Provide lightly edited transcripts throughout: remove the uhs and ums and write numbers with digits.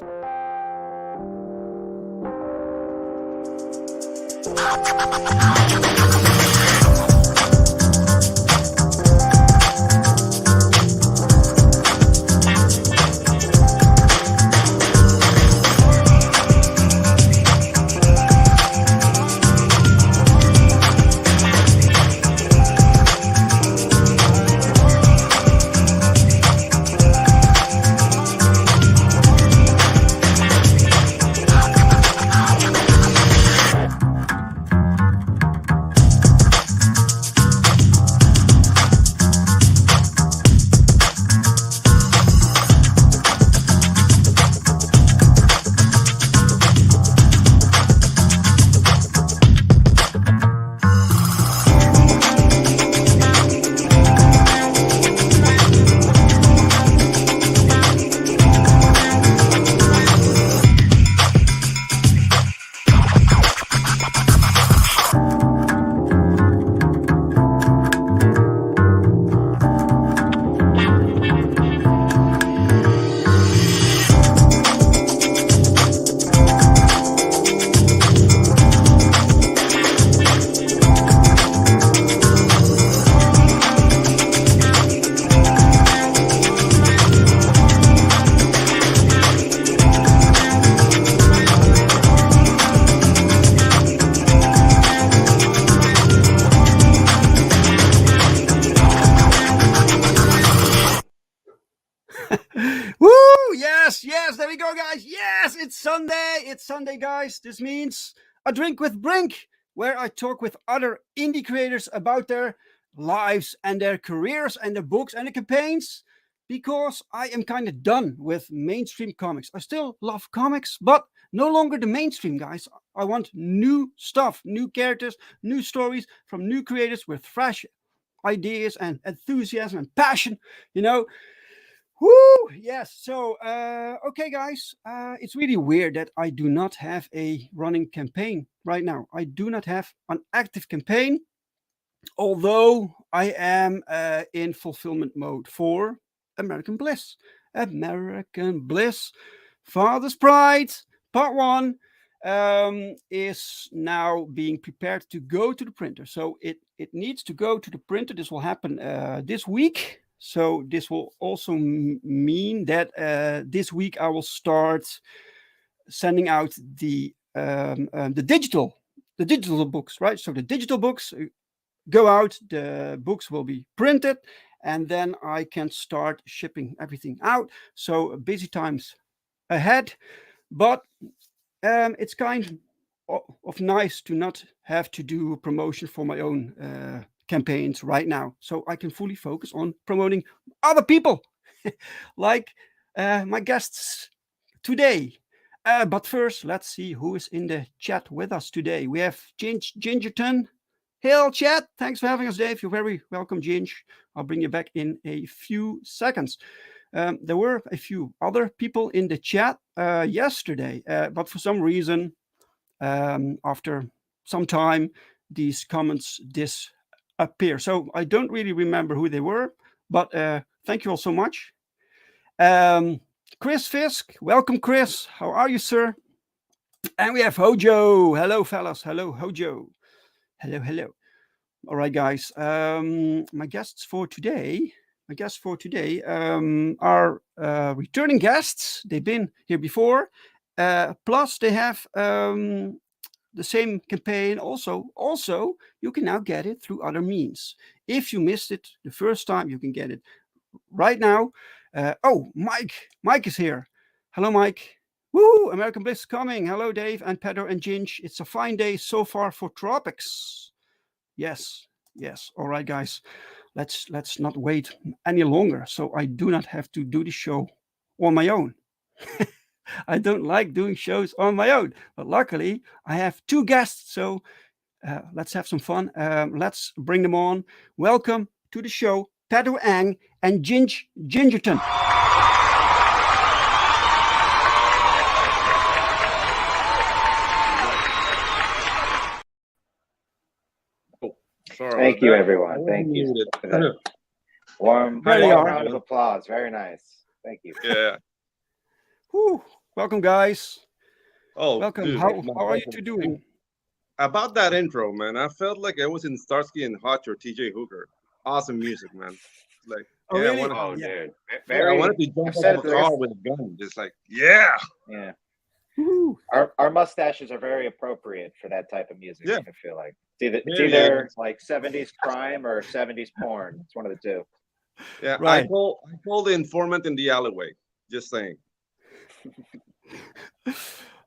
Woo! Yes, there we go, guys. Yes, it's Sunday, guys. This means a drink with Brink, where I talk with other indie creators about their lives and their careers and their books and the campaigns, because I am kind of done with mainstream comics. I still love comics, but no longer the mainstream, guys. I want new stuff, new characters, new stories from new creators with fresh ideas and enthusiasm and passion, Woo! Yes. So, okay, guys. It's really weird that I do not have a running campaign right now. I do not have an active campaign, although I am in fulfillment mode for American Bliss. American Bliss, Father's Pride, Part 1 is now being prepared to go to the printer. So it needs to go to the printer. This will happen this week. So this will also mean that this week I will start sending out the digital books, right? So the digital books go out, the books will be printed, and then I can start shipping everything out. So busy times ahead, but it's kind of nice to not have to do promotion for my own campaigns right now, so I can fully focus on promoting other people like my guests today. But first, let's see who is in the chat with us today. We have Ginge Gingerton. Hail, chat. Thanks for having us, Dave. You're very welcome, Ginge. I'll bring you back in a few seconds. There were a few other people in the chat yesterday, but for some reason, after some time, these comments disappear. So I don't really remember who they were, but thank you all so much. Chris Fisk, welcome, Chris. How are you, sir? And we have Hojo. Hello, fellas. Hello, Hojo. Hello. All right, guys. My guests for today are returning guests. They've been here before. Plus, they have the same campaign. Also, you can now get it through other means. If you missed it the first time, you can get it right now. Mike is here. Hello, Mike. Woo! American Bliss coming. Hello, Dave and Pedro and Ginge. It's a fine day so far for tropics. Yes. All right, guys. Let's not wait any longer, so I do not have to do the show on my own. I don't like doing shows on my own, but luckily I have two guests, so let's have some fun. Let's bring them on. Welcome to the show, Pedro and Ginge Gingerton. Thank you, everyone. Thank you. Warm round of applause. Very nice. Thank you. Yeah. Whew. Welcome, guys. Oh, Welcome. dude, How my are you pleasure. two doing? About that intro, man, I felt like I was in Starsky and Hutch or TJ Hooker. Awesome music, man. Like, Oh, yeah, really? Oh, Yeah. dude. I wanted to I've jump said off it a to car the with a gun, just like, yeah, yeah. Woo. Our mustaches are very appropriate for that type of music. Yeah. I feel like it's Yeah, either like 70s crime or 70s porn. It's one of the two. yeah. Right. I called the informant in the alleyway. Just saying.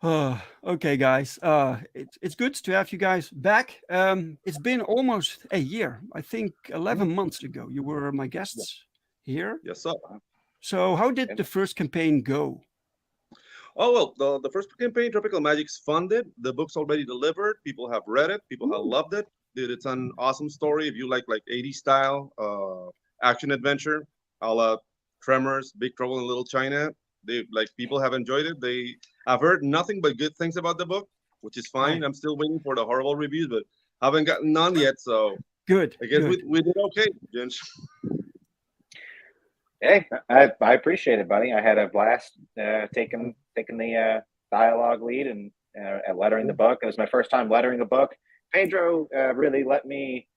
Okay, guys. It's good to have you guys back. It's been almost a year. I think 11 months ago you were my guests here. Yes, sir. So how did the first campaign go? Oh well, the first campaign, Tropical Magicks, funded. The book's already delivered. People have read it. People have loved it. Dude, it's an awesome story. If you like 80s style action adventure, a la Tremors, Big Trouble in Little China, they like people have enjoyed it. I've heard nothing but good things about the book, which is fine. Right. I'm still waiting for the horrible reviews, but haven't gotten none yet. So Good. I guess Good. we did okay, Ginge. Hey, I appreciate it, buddy. I had a blast taking the dialogue lead and lettering the book. It was my first time lettering a book. Pedro really let me.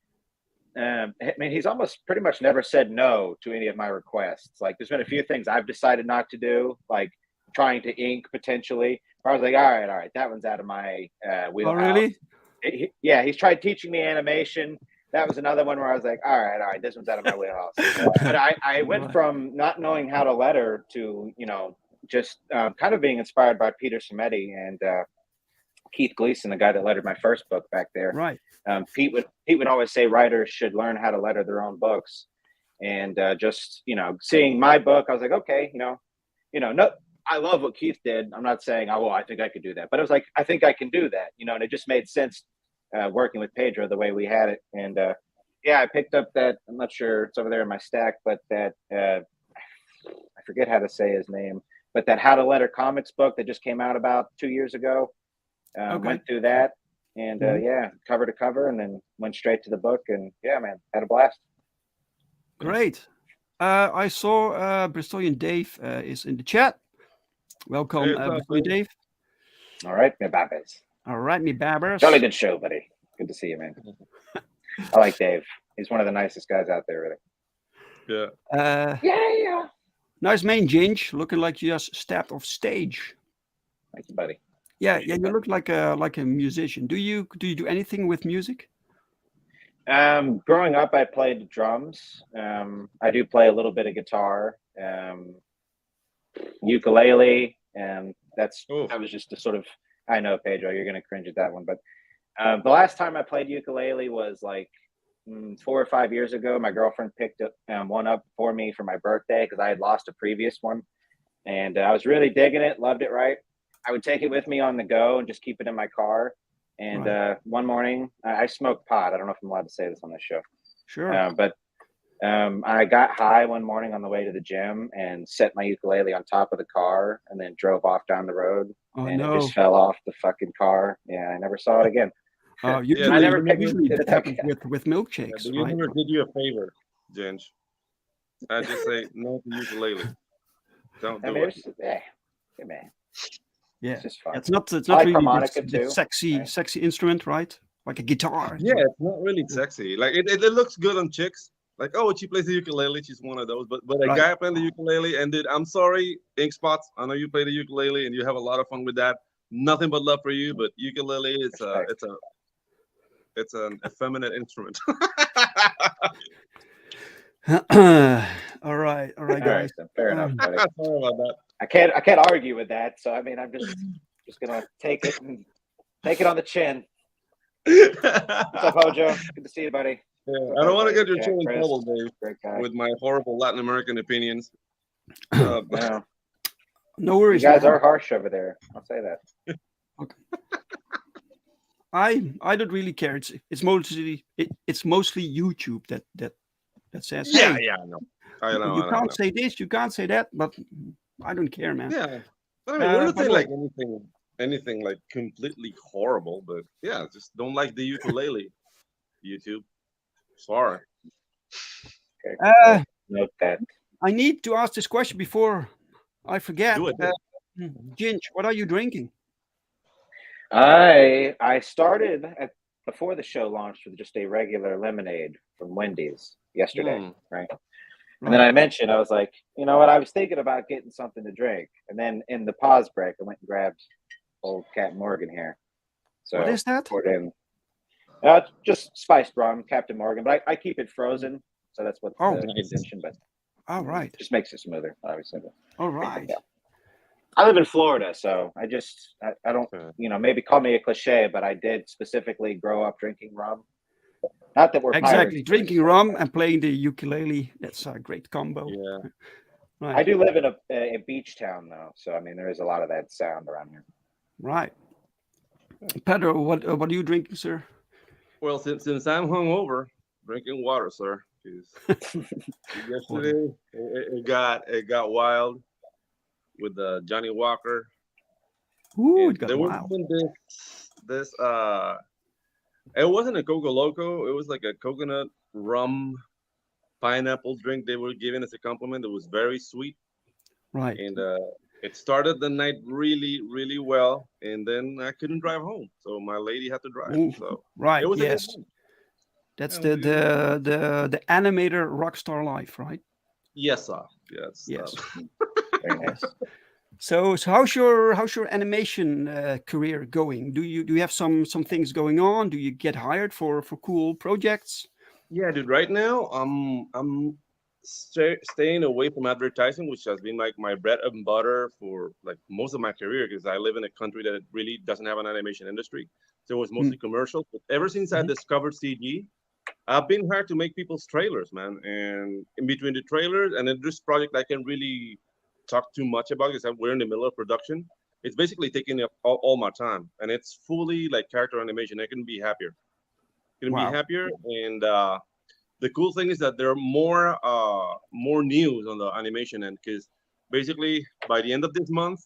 I mean, he's almost pretty much never said no to any of my requests. Like, there's been a few things I've decided not to do, like trying to ink potentially. Where I was like, all right, that one's out of my Oh, wheelhouse. really? Yeah, he's tried teaching me animation. That was another one where I was like, all right, this one's out of my wheelhouse. But I went Right. from not knowing how to letter to, just kind of being inspired by Peter Samedi and Keith Gleason, the guy that lettered my first book back there. Right. Pete would always say writers should learn how to letter their own books. And just, seeing my book, I was like, okay, no, I love what Keith did. I'm not saying, oh, well, I think I could do that. But it was like, I think I can do that, and it just made sense working with Pedro the way we had it. And yeah, I picked up that, I'm not sure, it's over there in my stack, but that, I forget how to say his name, but that How to Letter Comics book that just came out about 2 years ago. Okay. Went through that and yeah, cover to cover, and then went straight to the book. And yeah, man, had a blast. Great. I saw Bristolian Dave is in the chat. Welcome, Hey, what's up, Bristolian Dave? Dave. All right, me babbers. All right, me babbers. Jolly good show, buddy. Good to see you, man. I like Dave. He's one of the nicest guys out there, really. Yeah. Yeah. Nice main, Ginge. Looking like you just stepped off stage. Thank you, buddy. Yeah, you look like a musician. Do you do anything with music? Growing up, I played drums. I do play a little bit of guitar, ukulele, and that was just a sort of. I know, Pedro, you're gonna cringe at that one, but the last time I played ukulele was like 4 or 5 years ago. My girlfriend picked one up for me for my birthday because I had lost a previous one, and I was really digging it. Loved it. Right. I would take it with me on the go and just keep it in my car. And one morning, I smoked pot. I don't know if I'm allowed to say this on this show. Sure. But I got high one morning on the way to the gym and set my ukulele on top of the car and then drove off down the road. Oh, and no. it just fell off the fucking car. Yeah, I never saw it again. Usually, I never picked usually it that up. happens with milkshakes, The right? universe did you a favor, Ginge. I just say no to ukulele. Don't do it. Yeah, man. Yeah, It's just fun. it's not I like really harmonica this too, sexy right? sexy instrument, right? Like a guitar. Yeah, it's not really sexy. Like it looks good on chicks. Like, oh, she plays the ukulele. She's one of those. But a Right. guy playing the ukulele, and dude, I'm sorry, Ink Spots. I know you play the ukulele and you have a lot of fun with that. Nothing but love for you. But ukulele, it's an effeminate instrument. All right, All right, guys. then, fair enough, buddy. Sorry about that. I can't argue with that. So I mean, I'm just gonna take it on the chin. What's up, Hojo? Good to see you, buddy. Yeah, I don't want to get your Jack, chin in Chris, trouble, Dave, great guy. with my horrible Latin American opinions. No, No you worries. guys man. are harsh over there. I'll say that. I don't really care. It's mostly YouTube that says, yeah, hey, I know. I know. you can't say this, you can't say that, but I don't care, man. Yeah, I mean, we're not but saying like anything like completely horrible, but yeah, just don't like the ukulele. YouTube, sorry. Okay. Note that. I need to ask this question before I forget. Do it. Ginge, what are you drinking? I started before the show launched with just a regular lemonade from Wendy's yesterday, right? And then I mentioned, I was like, you know what? I was thinking about getting something to drink. And then in the pause break, I went and grabbed old Captain Morgan here. So What is that? poured in just spiced rum, Captain Morgan. But I keep it frozen. So that's what the intention. But all right. Just makes it smoother, obviously. All right. Yeah. I live in Florida, so I don't, maybe call me a cliche, but I did specifically grow up drinking rum. Not that we're exactly pirates, drinking rum and playing the ukulele. That's a great combo. Yeah. Right. I do live in a beach town, though, so I mean there is a lot of that sound around here. Right. Pedro, what are you drinking, sir? Well, since I'm hungover, drinking water, sir. Yesterday it got wild with Johnny Walker. Ooh, it got there wild. was this it wasn't a Coco Loco, it was like a coconut rum pineapple drink they were giving as a compliment. It was very sweet. Right. And it started the night really, really well, and then I couldn't drive home, so my lady had to drive. Ooh, so right. it was yes. That's the animator rockstar life, right? Yes, sir. Yes. Very nice. So how's your animation career going? Do you have some things going on? Do you get hired for cool projects? Yeah, dude. Right now, I'm staying away from advertising, which has been like my bread and butter for like most of my career, because I live in a country that really doesn't have an animation industry, so it was mostly commercial. But ever since I discovered CG, I've been hired to make people's trailers, man. And in between the trailers and in this project, I can really talk too much about because we're in the middle of production. It's basically taking up all my time, and it's fully like character animation. I couldn't be happier. Couldn't be happier. And the cool thing is that there are more news on the animation end, because basically by the end of this month,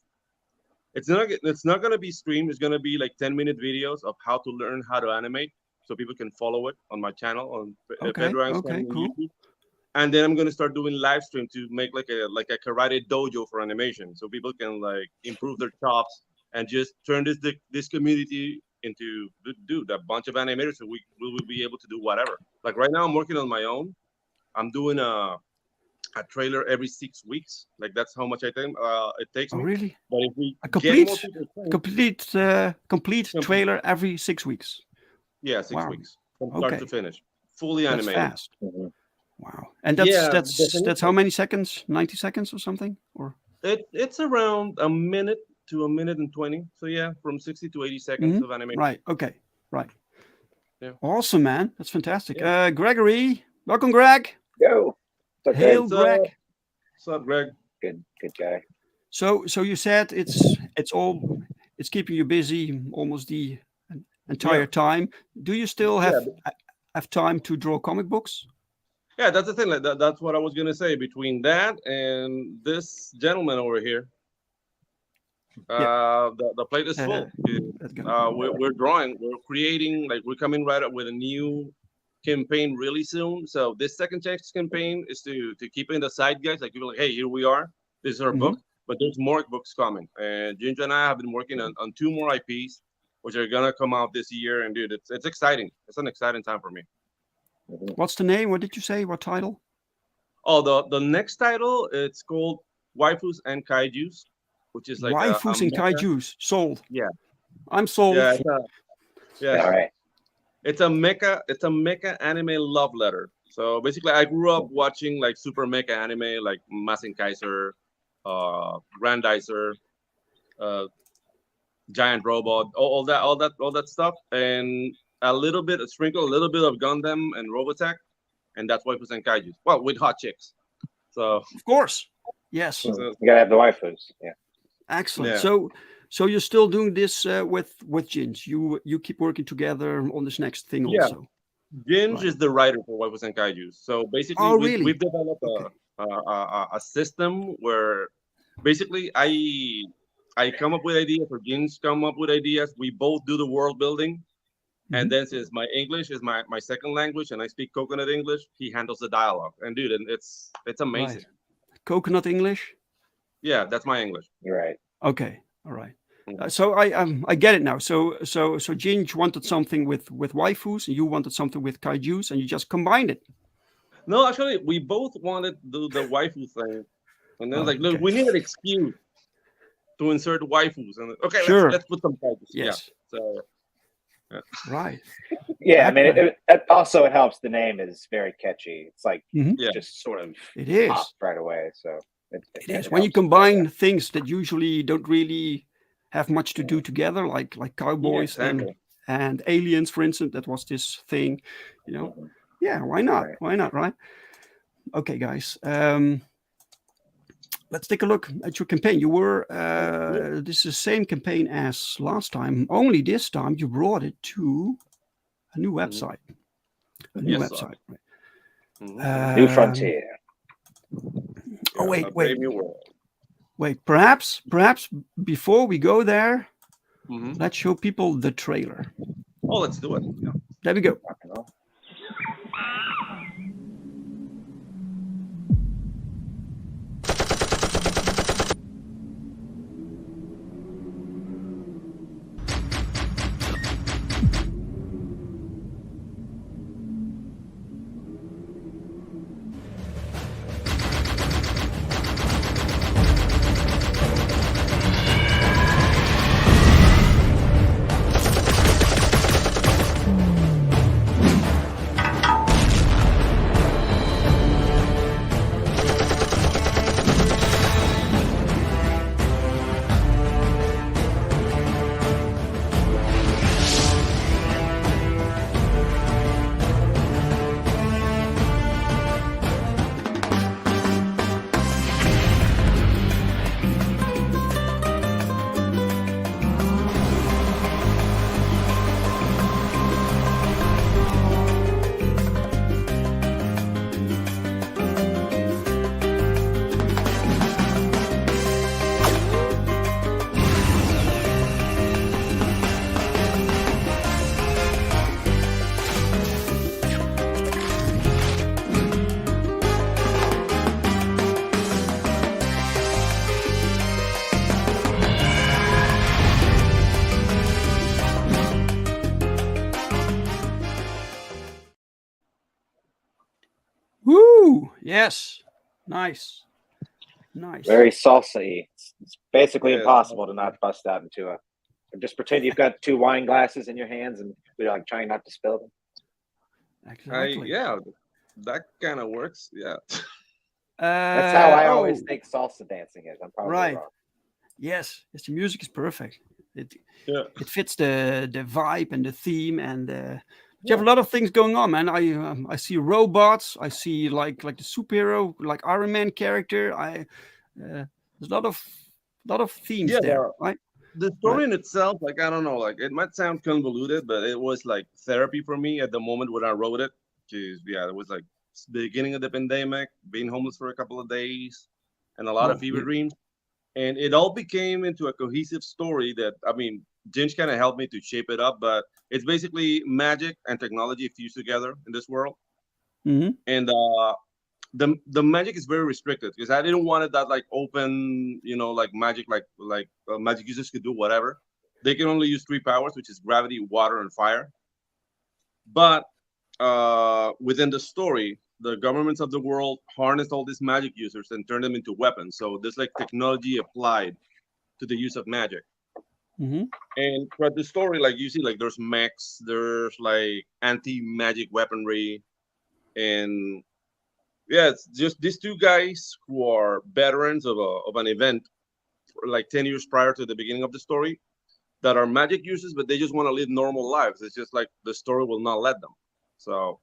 it's not gonna be streamed. It's gonna be like 10-minute videos of how to learn how to animate, so people can follow it on my channel on Pedro and Ginge cool. YouTube. And then I'm gonna start doing live stream to make like a karate dojo for animation, so people can like improve their chops and just turn this community into a bunch of animators, so we will be able to do whatever. Like right now, I'm working on my own. I'm doing a trailer every 6 weeks. Like that's how much I think it takes me. Really? But if we complete trailer every 6 weeks. Yeah, 6 weeks from start to finish, fully animated. That's fast. Wow. And that's how many seconds? 90 seconds or something? Or it's around a minute to a minute and 20. So yeah, from 60 to 80 seconds of animation. Right. Okay. Right. Yeah. Awesome, man. That's fantastic. Yeah. Gregory, welcome, Greg. Yo. Hail, Greg. What's up, Greg? Good guy. So you said it's keeping you busy almost the entire time. Do you still have time to draw comic books? Yeah, that's the thing. Like that's what I was gonna say. Between that and this gentleman over here, the plate is full. We're drawing. We're creating. Like we're coming right up with a new campaign really soon. So this second chance campaign is to keep in the side guys. Like people like, hey, here we are. This is our book. But there's more books coming. And Ginge and I have been working on 2 more IPs, which are gonna come out this year. And dude, it's exciting. It's an exciting time for me. What's the name? What did you say? What title? Oh, the next title, it's called Waifus and Kaijus, which is like Waifus and Kaijus. Sold. Yeah, I'm sold. Yeah, all right. It's a mecha anime love letter. So basically, I grew up watching like super mecha anime, like Masin Kaiser, Grandizer, Giant Robot, all that stuff, and sprinkle a little bit of Gundam and Robotech, and that's Waifus and Kaijus. Well, with hot chicks. So of course, yes. You gotta have the waifus. Yeah. Excellent. Yeah. So you're still doing this with Ginge. You keep working together on this next thing also. Ginge is the writer for Waifus and Kaijus. So basically, we've developed a system where basically I come up with ideas, or Ginge come up with ideas. We both do the world building. And then since my English is my second language and I speak coconut English, he handles the dialogue. And dude, it's amazing. Right. Coconut English? Yeah, that's my English. You're right. Okay, all right. So I get it now. So Ginge wanted something with waifus, and you wanted something with kaijus, and you just combined it. No, actually, we both wanted to do the waifu thing, and then like, look, Okay. we need an excuse to insert waifus, and okay, Sure. let's put some kaijus. Yeah. Yes. So Right. Yeah, I mean, Excellent. it also helps. The name is very catchy. It's like Mhm. Yeah. just sort of It is. popped right away. So It is. it When you helps. combine things that usually don't really have much to do together, like cowboys exactly. and aliens, for instance, that was this thing, you know. Mhm. Yeah, why not? Right. Why not, right? Okay, guys. Let's take a look at your campaign. You were this is the same campaign as last time, only this time you brought it to a new website. A new Yes, sir. website. Right? Mhm. New Frontier. Oh, Yeah, wait, a brave wait. new world. Wait, perhaps before we go there, Mhm. let's show people the trailer. Oh, let's do it. Yeah. There we go. Rock and roll. Woo! Yes. Nice. Nice. Very salsa-y. It's basically Yeah. impossible to not bust out into a. Just pretend you've got two wine glasses in your hands and you're like trying not to spill them. Exactly. Yeah, that kind of works. Yeah. That's how I oh, always think salsa dancing is. I'm probably right. wrong. Yes. Yes. The music is perfect. It Yeah. it fits the vibe and the theme, and you have a lot of things going on, man. I see robots. I see like the superhero, like Iron Man character. There's a lot of themes Yeah, there, right? the story in itself, like I don't know, like it might sound convoluted, but it was like therapy for me at the moment when I wrote it. Because yeah, it was like the beginning of the pandemic, being homeless for a couple of days, and a lot of fever Yeah. dreams, and it all became into a cohesive story that I mean, Ginge kind of helped me to shape it up, but it's basically magic and technology fused together in this world, Mm-hmm. and the magic is very restricted because I didn't want it that like open, you know, like magic, like magic users could do whatever. They can only use three powers, which is gravity, water, and fire. But within the story, the governments of the world harnessed all these magic users and turned them into weapons. So there's like technology applied to the use of magic. Mm-hmm. And throughout the story, like you see, like there's mechs, there's like anti-magic weaponry, and yeah, it's just these two guys who are veterans of an event like 10 years prior to the beginning of the story that are magic users, but they just want to live normal lives. It's just like the story will not let them. So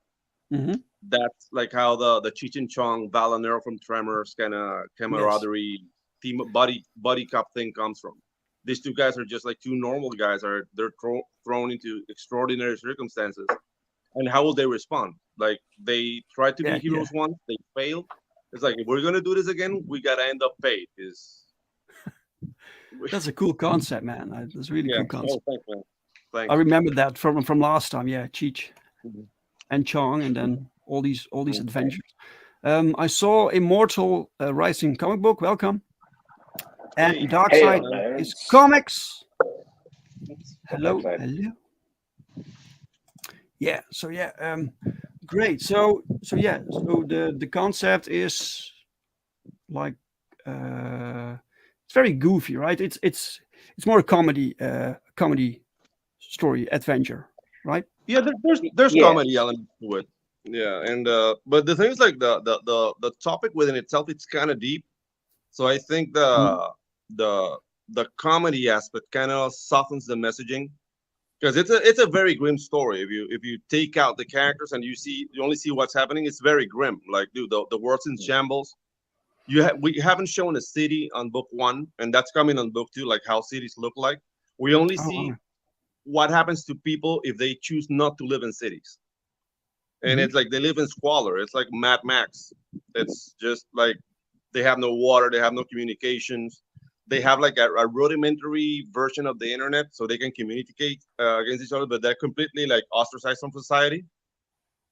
Mm-hmm. that's like how the Cheech and Chong, Valanero from Tremors kind of camaraderie team buddy cop thing comes from. These two guys are just like two normal guys. They're thrown into extraordinary circumstances, and how will they respond? Like they tried to be heroes once, they failed. It's like if we're gonna do this again, we gotta end up paid. That's a cool concept, man. That's a really cool concept. Oh, thanks, man. Thanks. I remember that from last time. Yeah, Cheech and Chong, and then all these adventures. I saw Immortal Rising comic book. Welcome. And Dark Side. is comics. Hello, Website. hello. Yeah. So yeah. Great. So yeah. So the concept is like it's very goofy, right? It's more a comedy story adventure, right? Yeah, there's Yeah. comedy elements to it. Yeah, and but the thing is like the topic within itself, it's kind of deep. So I think Mm. the the comedy aspect kind of softens the messaging because it's a very grim story. If you take out the characters and you only see what's happening, it's very grim. Like, dude, the world's in shambles. We haven't shown a city on book one, and that's coming on book two, like how cities look like. We only Oh, see what happens to people if they choose not to live in cities. And mhm. it's like they live in squalor. It's like Mad Max. It's just like they have no water, they have no communications. They have like a rudimentary version of the internet so they can communicate against each other, but they're completely like ostracized from society.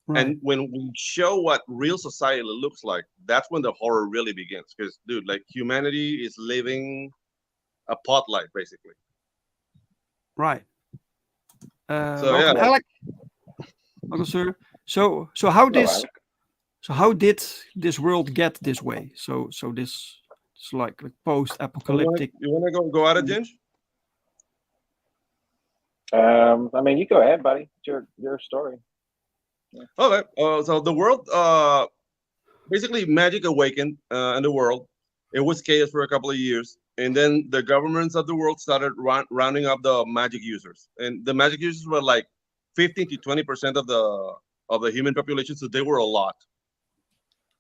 Right. And when we show what real society looks like, that's when the horror really begins. Because, dude, like humanity is living a pot life, basically. Right. So yeah, Welcome, like, Alec. Welcome, sir. So how Hello, this Alec. so how did this world get this way? So this it's like post-apocalyptic. you wanna go at it, Ginge? I mean, you go ahead, buddy. It's your story. Okay. So the world, basically, magic awakened in the world. It was chaos for a couple of years, and then the governments of the world started rounding up the magic users, and the magic users were like 15 to 20% of the human population, so they were a lot.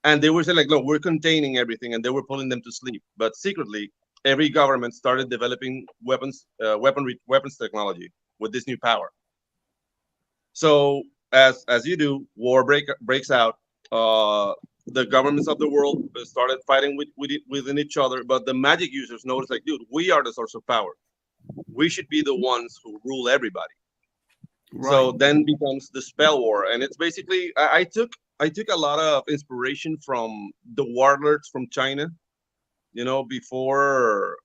And they were saying like, "Look, we're containing everything," and they were pulling them to sleep. But secretly, every government started developing weapons technology with this new power. So as you do, breaks out. Uh, the governments of the world started fighting within each other, but the magic users noticed like, dude, we are the source of power. We should be the ones who rule everybody. Right. So then becomes the spell war, and it's basically I took a lot of inspiration from the warlords from China. You know, before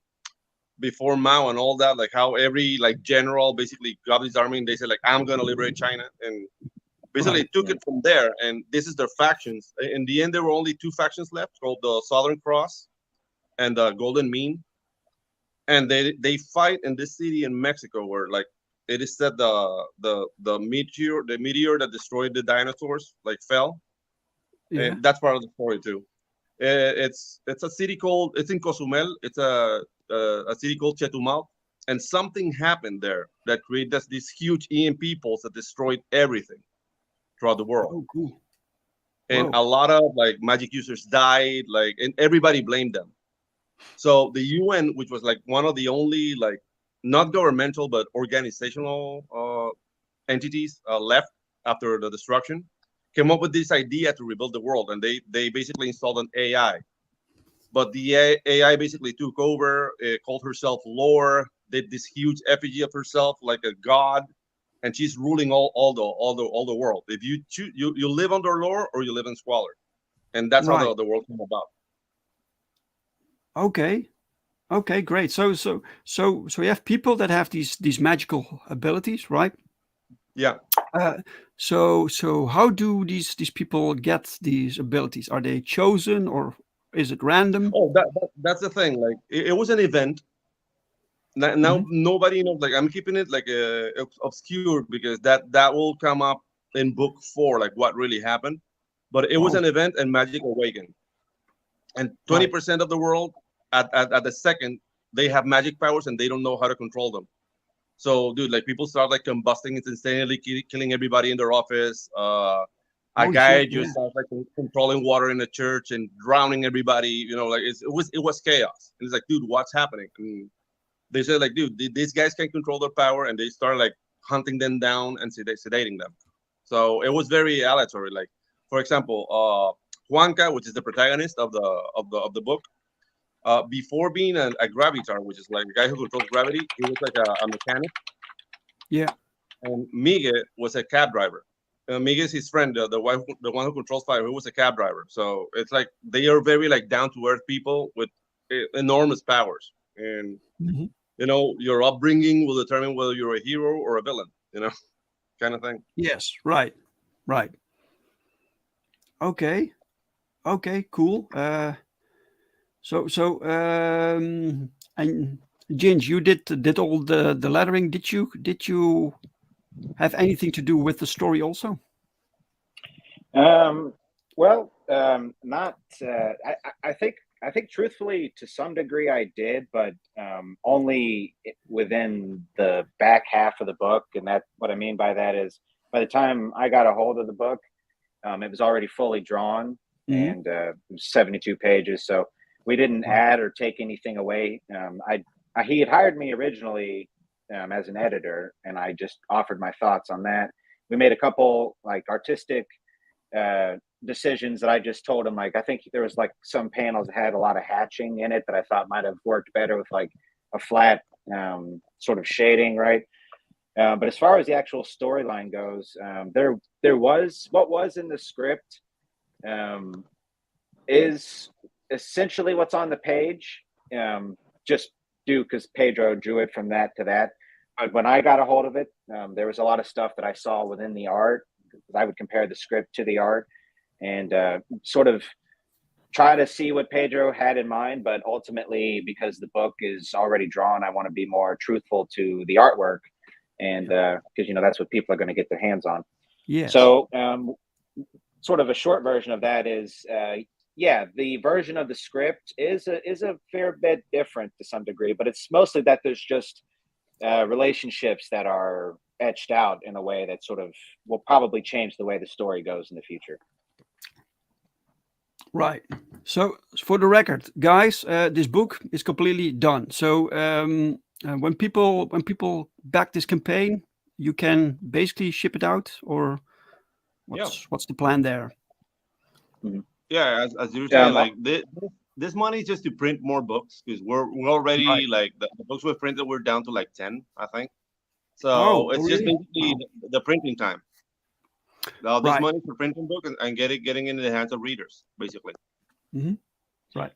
Mao and all that, like how every like general basically got his army and they said like I'm gonna liberate China, and basically Right. took it from there. And this is their factions. In the end, there were only two factions left, called the Southern Cross and the Golden Mean, and they fight in this city in Mexico where like it is said the meteor that destroyed the dinosaurs like fell, Yeah. and that's part of the story too. It's a city called it's in Cozumel. It's a city called Chetumal, and something happened there that created these huge EMP pulse that destroyed everything throughout the world. Oh, cool. And Whoa. a lot of like magic users died, like, and everybody blamed them. So the UN, which was like one of the only like not governmental but organizational entities left after the destruction, came up with this idea to rebuild the world, and they basically installed an AI. But the AI basically took over, called herself Lore, did this huge effigy of herself like a god, and she's ruling all the world. If you choose, you live under Lore or you live in squalor, and that's how Right. the world came about. Okay. Okay. Great. So you have people that have these magical abilities, right? Yeah. Uh, so how do these people get these abilities? Are they chosen or is it random? Oh, that's the thing. Like it was an event. Now Mhm. nobody knows. Like I'm keeping it like obscure because that will come up in book four, like what really happened. But it was Oh, an event, and magic awakened. And right. 20% of the world at the second they have magic powers and they don't know how to control them. So, dude, like people start like combusting instantaneously, killing everybody in their office. A Holy guy shit. Yeah. just starts like controlling water in the church and drowning everybody. You know, like it was chaos. And it's like, dude, what's happening? And they said like, dude, these guys can't control their power, and they start like hunting them down and sedating them. So it was very aleatory. Like, for example, Juanca, which is the protagonist of the book, before being a gravitar, which is like a guy who controls gravity, he was like a mechanic, Yeah. and Miguel was a cab driver. Miguel is his friend, the one who controls fire, who was a cab driver. So it's like they are very like down to earth people with enormous powers, and Mhm. your upbringing will determine whether you're a hero or a villain, kind of thing. Yes, right. Okay, cool. And Ginge, you did all the lettering. Did you have anything to do with the story also? Not. I think truthfully, to some degree, I did, but only within the back half of the book. And that, what I mean by that is, by the time I got a hold of the book, it was already fully drawn, and it was 72 pages. So we didn't add or take anything away. He had hired me originally as an editor, and I just offered my thoughts on that. We made a couple like artistic decisions that I just told him, like, I think there was like some panels that had a lot of hatching in it that I thought might have worked better with like a flat sort of shading, right? But as far as the actual storyline goes, there was what was in the script is essentially what's on the page, just due because Pedro drew it from that to that. But when I got a hold of it, there was a lot of stuff that I saw within the art. I would compare the script to the art and sort of try to see what Pedro had in mind. But ultimately, because the book is already drawn, I want to be more truthful to the artwork, and because that's what people are going to get their hands on. Yeah. So sort of a short version of that is, the version of the script is a fair bit different to some degree, but it's mostly that there's just relationships that are etched out in a way that sort of will probably change the way the story goes in the future. Right. So for the record, guys, this book is completely done. So when people back this campaign, you can basically ship it out, or what's the plan there? Yeah, as you were saying, like this money is just to print more books, because we're already like the books we printed, we're down to like 10, I think. So it's just basically the printing time. Now this money for printing books and getting into the hands of readers, basically. Right.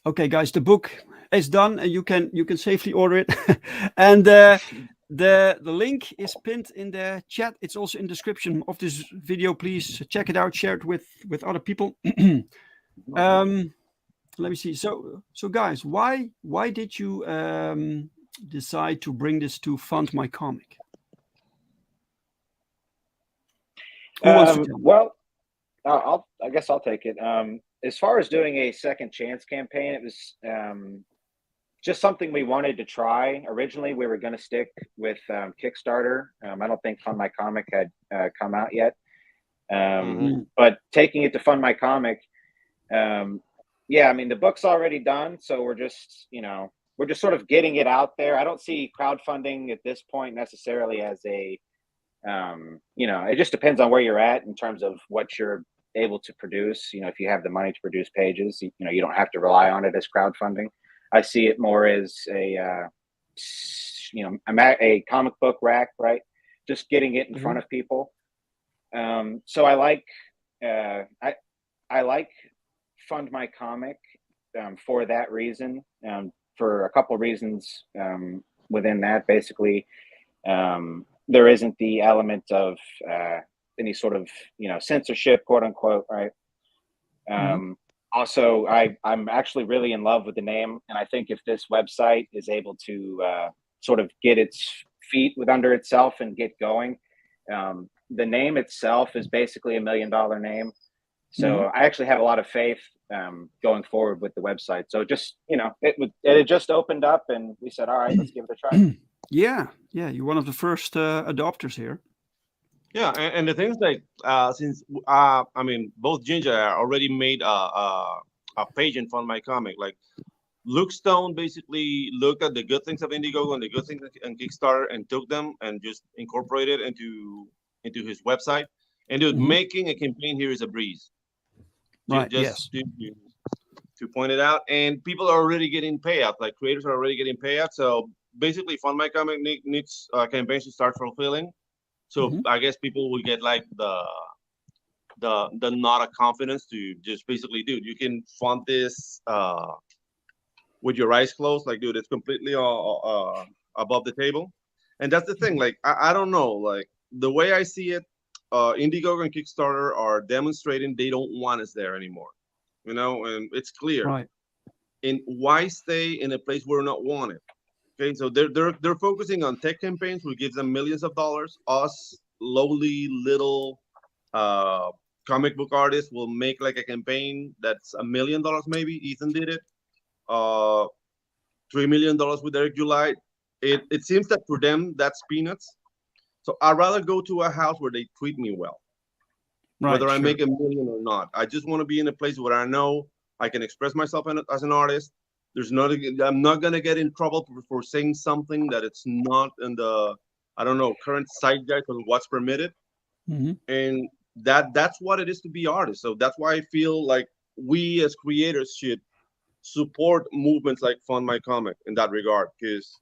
Okay, guys, the book is done, and you can safely order it. And the link is pinned in the chat. It's also in the description of this video. Please check it out, share it with other people. Let me see. So guys, why did you decide to bring this to FundMyComic? Well, I guess I'll take it. As far as doing a second chance campaign, it was just something we wanted to try. Originally, we were going to stick with Kickstarter. I don't think FundMyComic had come out yet. But taking it to FundMyComic, I mean, the book's already done, so we're just sort of getting it out there. I don't see crowdfunding at this point necessarily as a it just depends on where you're at in terms of what you're able to produce. If you have the money to produce pages, you don't have to rely on it as crowdfunding. I see it more as a comic book rack, right? Just getting it in front of people. So I like FundMyComic for that reason. For a couple of reasons within that, basically. There isn't the element of any sort of censorship, quote unquote, right? Also, I'm actually really in love with the name, and I think if this website is able to sort of get its feet under itself and get going, the name itself is basically $1 million name. So I actually have a lot of faith going forward with the website. So just it had just opened up, and we said, all right, let's give it a try. Yeah, you're one of the first adopters here. Yeah, and the things like since I mean, both Ginge already made a page in FundMyComic. Like Luke Stone basically looked at the good things of Indiegogo and the good things on Kickstarter and took them and just incorporated into his website. And dude, making a campaign here is a breeze. Right. Just to point it out, and people are already getting payouts. Like creators are already getting payouts. So basically, FundMyComic needs campaigns to start fulfilling. So I guess people will get like the nod of confidence to just basically, dude, you can fund this with your eyes closed. Like, dude, it's completely above the table. And that's the thing. Like, I don't know. Like, the way I see it, Indiegogo and Kickstarter are demonstrating they don't want us there anymore. You know, and it's clear. Right. And why stay in a place where we're not wanted? Okay, so they're focusing on tech campaigns, which gives them millions of dollars. Us lowly little comic book artists will make like a campaign that's $1 million maybe. Ethan did it. $3 million with Eric July. It seems that for them that's peanuts. So I'd rather go to a house where they treat me well, Right. whether I Sure. make $1 million or not. I just want to be in a place where I know I can express myself as an artist. I'm not gonna get in trouble for saying something that it's not in the, I don't know, current zeitgeist of what's permitted. Mm-hmm. And that's what it is to be artists. So that's why I feel like we as creators should support movements like FundMyComic in that regard, because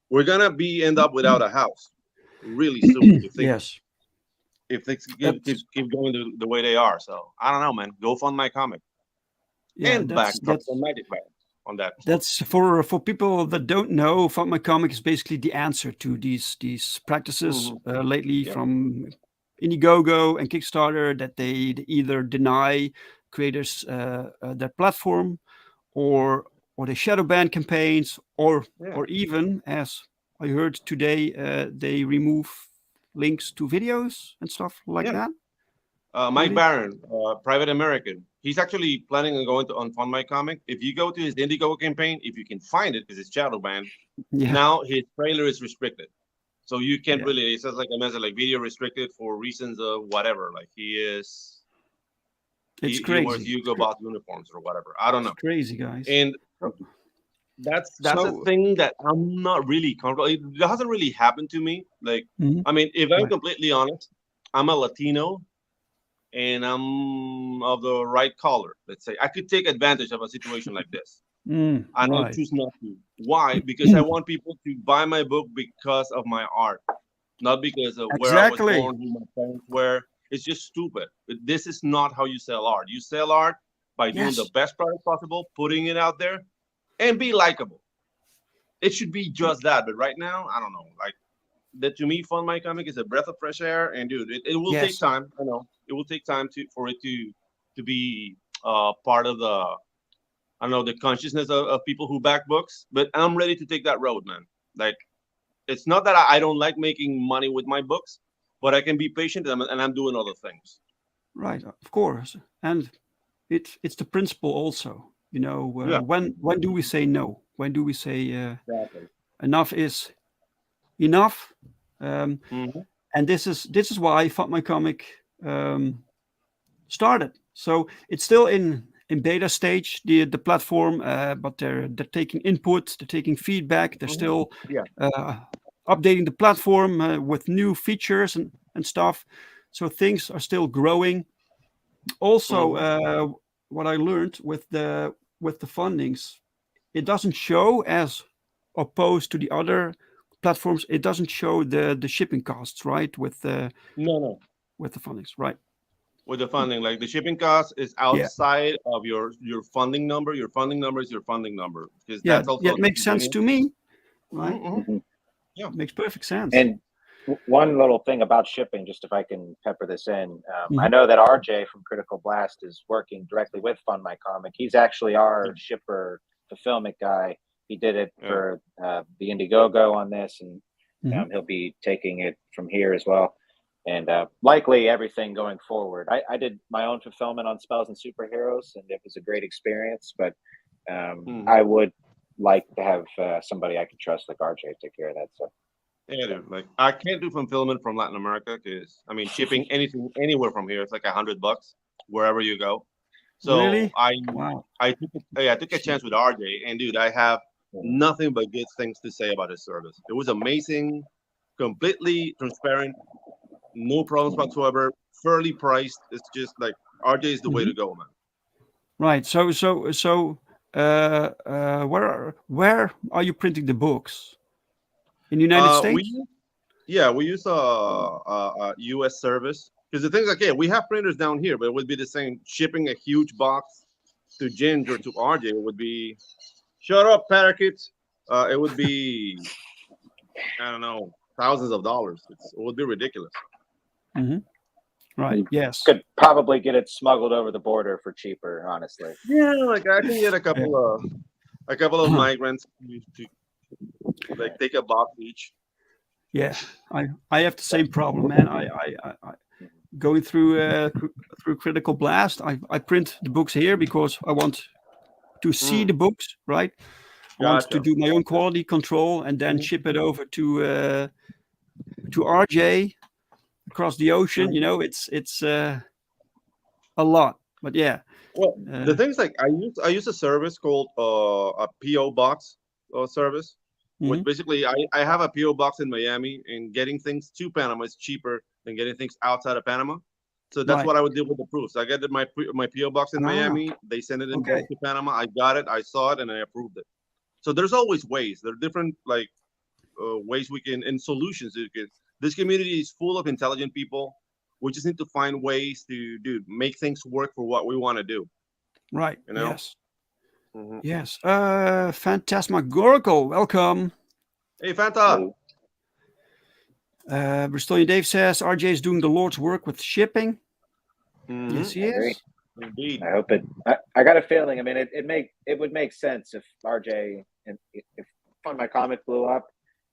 we're gonna end up without a house really soon Yes. if things keep going the way they are. So I don't know, man. Go FundMyComic Yeah. and back Tropical Magic Band on that. That's for people that don't know. FundMyComic is basically the answer to these practices lately from Indiegogo and Kickstarter, that they either deny creators their platform, or they shadow ban campaigns, or even, as I heard today, they remove links to videos and stuff like that. Mike Barron, Private American, he's actually planning on going on FundMyComic. If you go to his Indiegogo campaign, if you can find it, because it's shadow banned, now his trailer is restricted. So you can't really, it says like a message like video restricted for reasons of whatever. Like it's crazy. He wears Hugo Boss uniforms or whatever. I don't know. It's crazy, guys. And that's a thing that I'm not really comfortable. It hasn't really happened to me. Like, I mean, if I'm completely honest, I'm a Latino and I'm of the right color. Let's say I could take advantage of a situation like this. I choose not to. Why? Because I want people to buy my book because of my art, not because of where I was born, who my parents were. It's just stupid. This is not how you sell art. You sell art by doing the best product possible, putting it out there, and be likable. It should be just that. But right now, I don't know. Like that to me, FundMyComic is a breath of fresh air. And dude, it will take time. I know it will take time for it to be part of the, I don't know, the consciousness of people who back books. But I'm ready to take that road, man. Like, it's not that I don't like making money with my books, but I can be patient and I'm doing other things. Right, of course. And it's the principle also. You know, when do we say no? When do we say enough is enough? And this is why FundMyComic started. So it's still in beta stage, the platform, but they're taking input, they're taking feedback, they're still updating the platform with new features and stuff. So things are still growing. Also, what I learned with the fundings, it doesn't show, as opposed to the other platforms, it doesn't show the shipping costs, right? With the with the fundings, right? With the funding, like the shipping cost is outside of your funding number. Your funding number is your funding number, because that's also it makes sense to me, right? Yeah, it makes perfect sense. And one little thing about shipping, just if I can pepper this in, I know that RJ from Critical Blast is working directly with FundMyComic. He's actually our shipper fulfillment guy. He did it for the Indiegogo on this, and he'll be taking it from here as well. And likely everything going forward. I did my own fulfillment on Spells and Superheroes, and it was a great experience. But I would like to have somebody I can trust, like RJ, take care of that stuff. Yeah, dude. Like I can't do fulfillment from Latin America because I mean shipping anything anywhere from here, it's like $100 wherever you go. So really? I took a chance with RJ, and dude, I have nothing but good things to say about his service. It was amazing, completely transparent. No problems whatsoever. Fairly priced. It's just like RJ is the way to go, man. Right. So where are you printing the books? In the United States? We use a U.S. service, because the thing's like, we have printers down here, but it would be the same. Shipping a huge box to Ginge or to RJ would be Shut up, parakeets. It would be, I don't know, thousands of dollars. It would be ridiculous. Mm-hmm. Right. Yes. Could probably get it smuggled over the border for cheaper, honestly. Yeah, like I can get a couple of migrants to like take a box each. Yeah, I have the same problem, man. I going through Critical Blast. I print the books here because I want to see the books, right? I want to do my own quality control and then ship it over to RJ across the ocean. You know, it's a lot, but yeah. Well, the thing is, like, I use a service called a PO box service, which basically I have a PO box in Miami, and getting things to Panama is cheaper than getting things outside of Panama. So that's what I would do with the proofs. I get my PO box in Miami. They send it in to Panama. I got it. I saw it, and I approved it. So there's always ways. There are different like ways we can and solutions. This community is full of intelligent people. We just need to find ways to make things work for what we want to do. Right. You know? Yes. Yes. Phantasmagorical, welcome. Hey, Fanta. Bristolian Dave says RJ is doing the Lord's work with shipping. Yes, he is. Indeed. I hope it. I got a feeling. I mean, it would make sense if RJ and if FundMyComic blew up.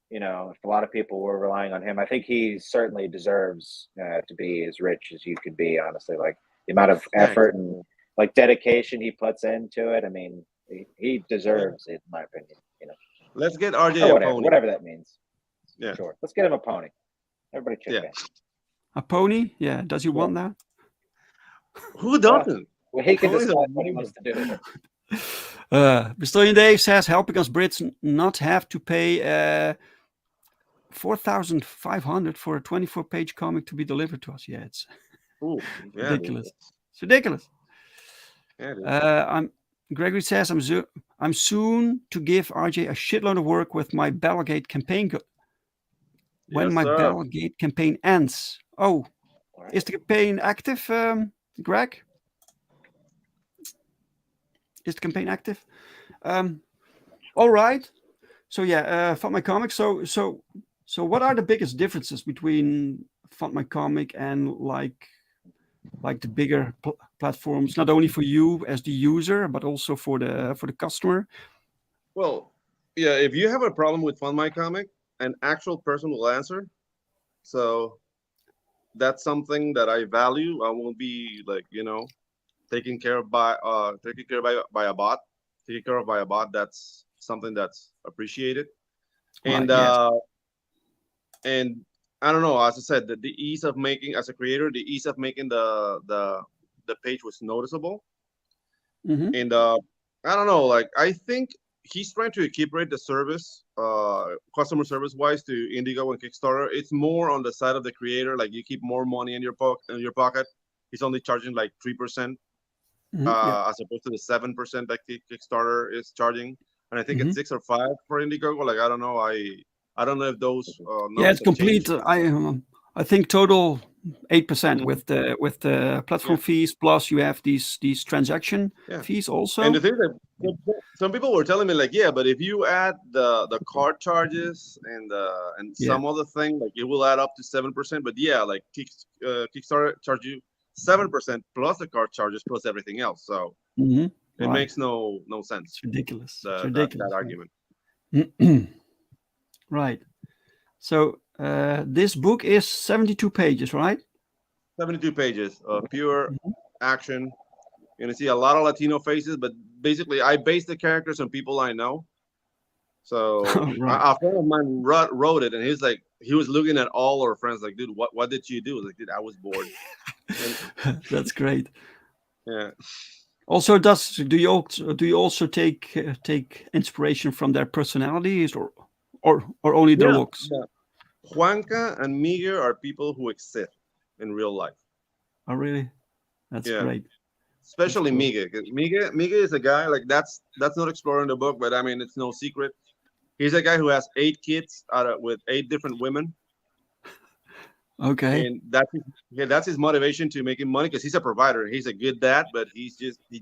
You know, if a lot of people were relying on him, I think he certainly deserves to be as rich as you could be. Honestly, like the amount of effort and like dedication he puts into it. I mean, he deserves it, in my opinion. You know, let's get RJ whatever that means. Yeah, sure. Let's get him a pony. Everybody chip in. A pony? Yeah. Does he want that? Who doesn't? Well, he can decide what he wants to do with it. Bristolian Dave says helping us Brits not have to pay 4,500 for a 24-page comic to be delivered to us. Yeah, it's ridiculous. It's ridiculous. Yeah, Gregory says I'm soon to give RJ a shitload of work with my Bellgate campaign. When my Bellgate campaign ends. Oh, is the campaign active, Greg? Is the campaign active? All right. So yeah, FundMyComic. So what are the biggest differences between FundMyComic and like the bigger platforms? Not only for you as the user, but also for the customer. Well, yeah. If you have a problem with FundMyComic, an actual person will answer. So that's something that I value. I won't be like taken care of by a bot. Taken care of by a bot. That's something that's appreciated. And and I don't know. As I said, the ease of making as a creator, the ease of making the page was noticeable. And I don't know. Like I think he's trying to equilibrate the service, customer service wise, to Indigo and Kickstarter. It's more on the side of the creator. Like you keep more money in your pocket. He's only charging like 3%, as opposed to the 7% that Kickstarter is charging. And I think it's 6 or 5 for Indiegogo. Like I don't know. I don't know if those. It's complete. I think total 8% with the platform fees, plus you have these transaction fees also. And the thing that some people were telling me, like, yeah, but if you add the card charges and some other thing, like it will add up to 7%. But yeah, like Kickstarter charge you 7% plus the card charges plus everything else. So it makes no sense. It's ridiculous. That argument. Right. So this book is 72 pages, right? 72 pages of pure action. You're gonna see a lot of Latino faces, but basically I base the characters on people I know. So a friend of mine wrote it, and he was looking at all our friends like, dude, what did you do? Like, dude, I was bored. That's great. Yeah. Also, do you also take inspiration from their personalities or only their looks? Yeah. Juanca and Miguel are people who exist in real life. Oh, really? That's great. Especially Miguel. Miguel is a guy like that's not explored in the book, but I mean it's no secret. He's a guy who has 8 kids with 8 different women. Okay. And that's his motivation to making money because he's a provider. He's a good dad, but he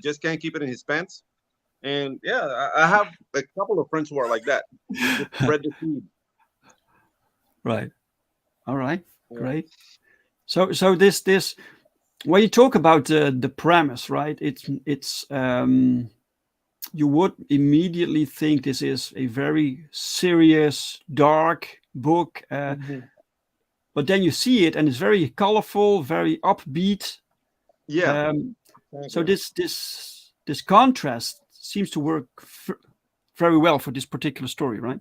just can't keep it in his pants. And yeah, I have a couple of friends who are like that. Just spread the seed. Right. All right. Yeah. Great. So this when you talk about the premise, right? It's you would immediately think this is a very serious, dark book, Mhm. but then you see it, and it's very colorful, very upbeat. Yeah. So Exactly. this contrast seems to work very well for this particular story, right?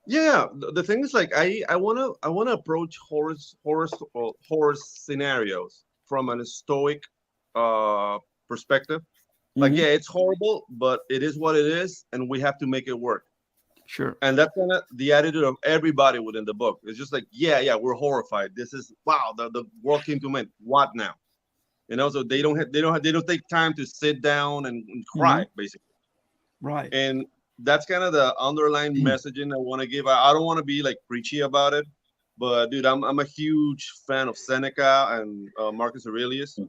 Yeah, the thing is like I wanna approach horror scenarios from an stoic uh perspective. Like Hmm. yeah, it's horrible, but it is what it is, and we have to make it work. Sure. And that's kind of the attitude of everybody within the book. It's just like yeah, we're horrified. This is wow, the world came to an end. What now? So they don't take time to sit down and Hmm. cry basically. Right. And that's kind of the underlying messaging I want to give. I don't want to be like preachy about it, but dude, I'm a huge fan of Seneca and Marcus Aurelius, and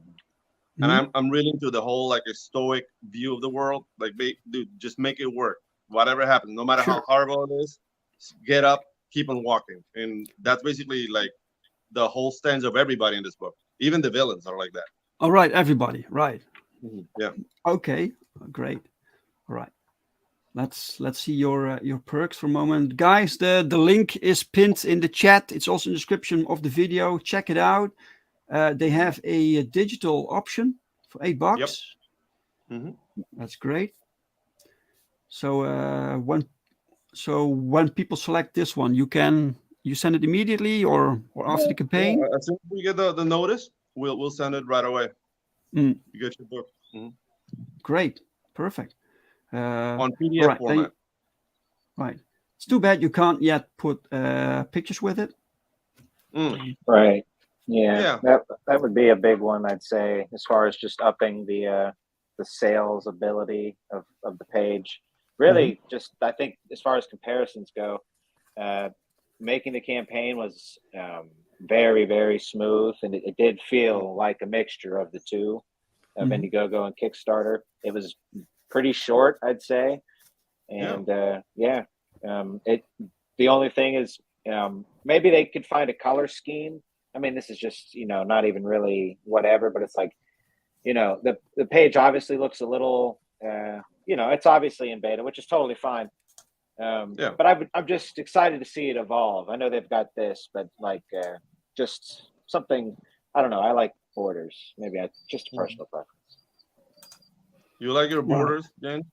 Hmm. I'm really into the whole like a stoic view of the world. Like, dude, just make it work. Whatever happens, no matter how Sure. horrible it is, get up, keep on walking, and that's basically like the whole stance of everybody in this book. Even the villains are like that. All right, everybody. Right. Yeah. Okay. Great. All right. Let's see your perks for a moment, guys. The link is pinned in the chat. It's also in the description of the video. Check it out. They have a digital option for Yep. $8. Hmm. That's great. So when people select this one, you send it immediately or after the campaign. Yeah. As soon as we get the notice, we'll send it right away. Mm, You get your book. great, perfect. On All PDF right, format. right. It's too bad you can't yet put pictures with it. Mm. Right. Yeah, Yeah. that would be a big one, I'd say, as far as just upping the sales ability of the page. Mhm. Really, just I think as far as comparisons go, uh, making the campaign was very very smooth, and it did feel like a mixture of the two of Mhm. Indiegogo and Kickstarter. It was pretty short, I'd say, Yeah. and yeah, it. The only thing is, maybe they could find a color scheme. I mean, this is just not even really whatever, but it's like the page obviously looks a little it's obviously in beta, which is totally fine. Yeah. But I'm just excited to see it evolve. I know they've got this, but like just something. I don't know. I like borders. Maybe I just a Mhm. personal preference. You like your Right. borders, Jen?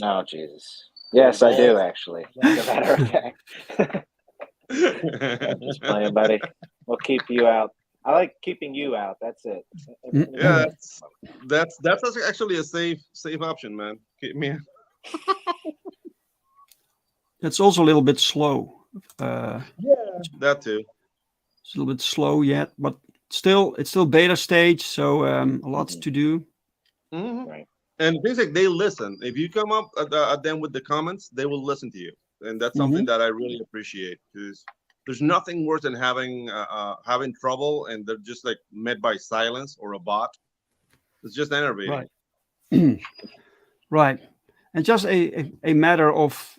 Oh Jesus. Yes, I do Bold. actually. As a matter of fact. I'm just playing, buddy. We'll keep you out. I like keeping you out. That's it. Yeah, Anybody else? that's actually a safe option, man. Keep me. It's also a little bit slow. Uh, Yeah. That too. it's a little bit slow yet, but it's still beta stage, so lots Mhm. to do. Hmm. Right. And things like they listen. If you come up at them with the comments, they will listen to you, and that's something Hmm. that I really appreciate. Because there's nothing worse than having trouble and they're just like met by silence or a bot. It's just enervating. Right. Right. And just a matter of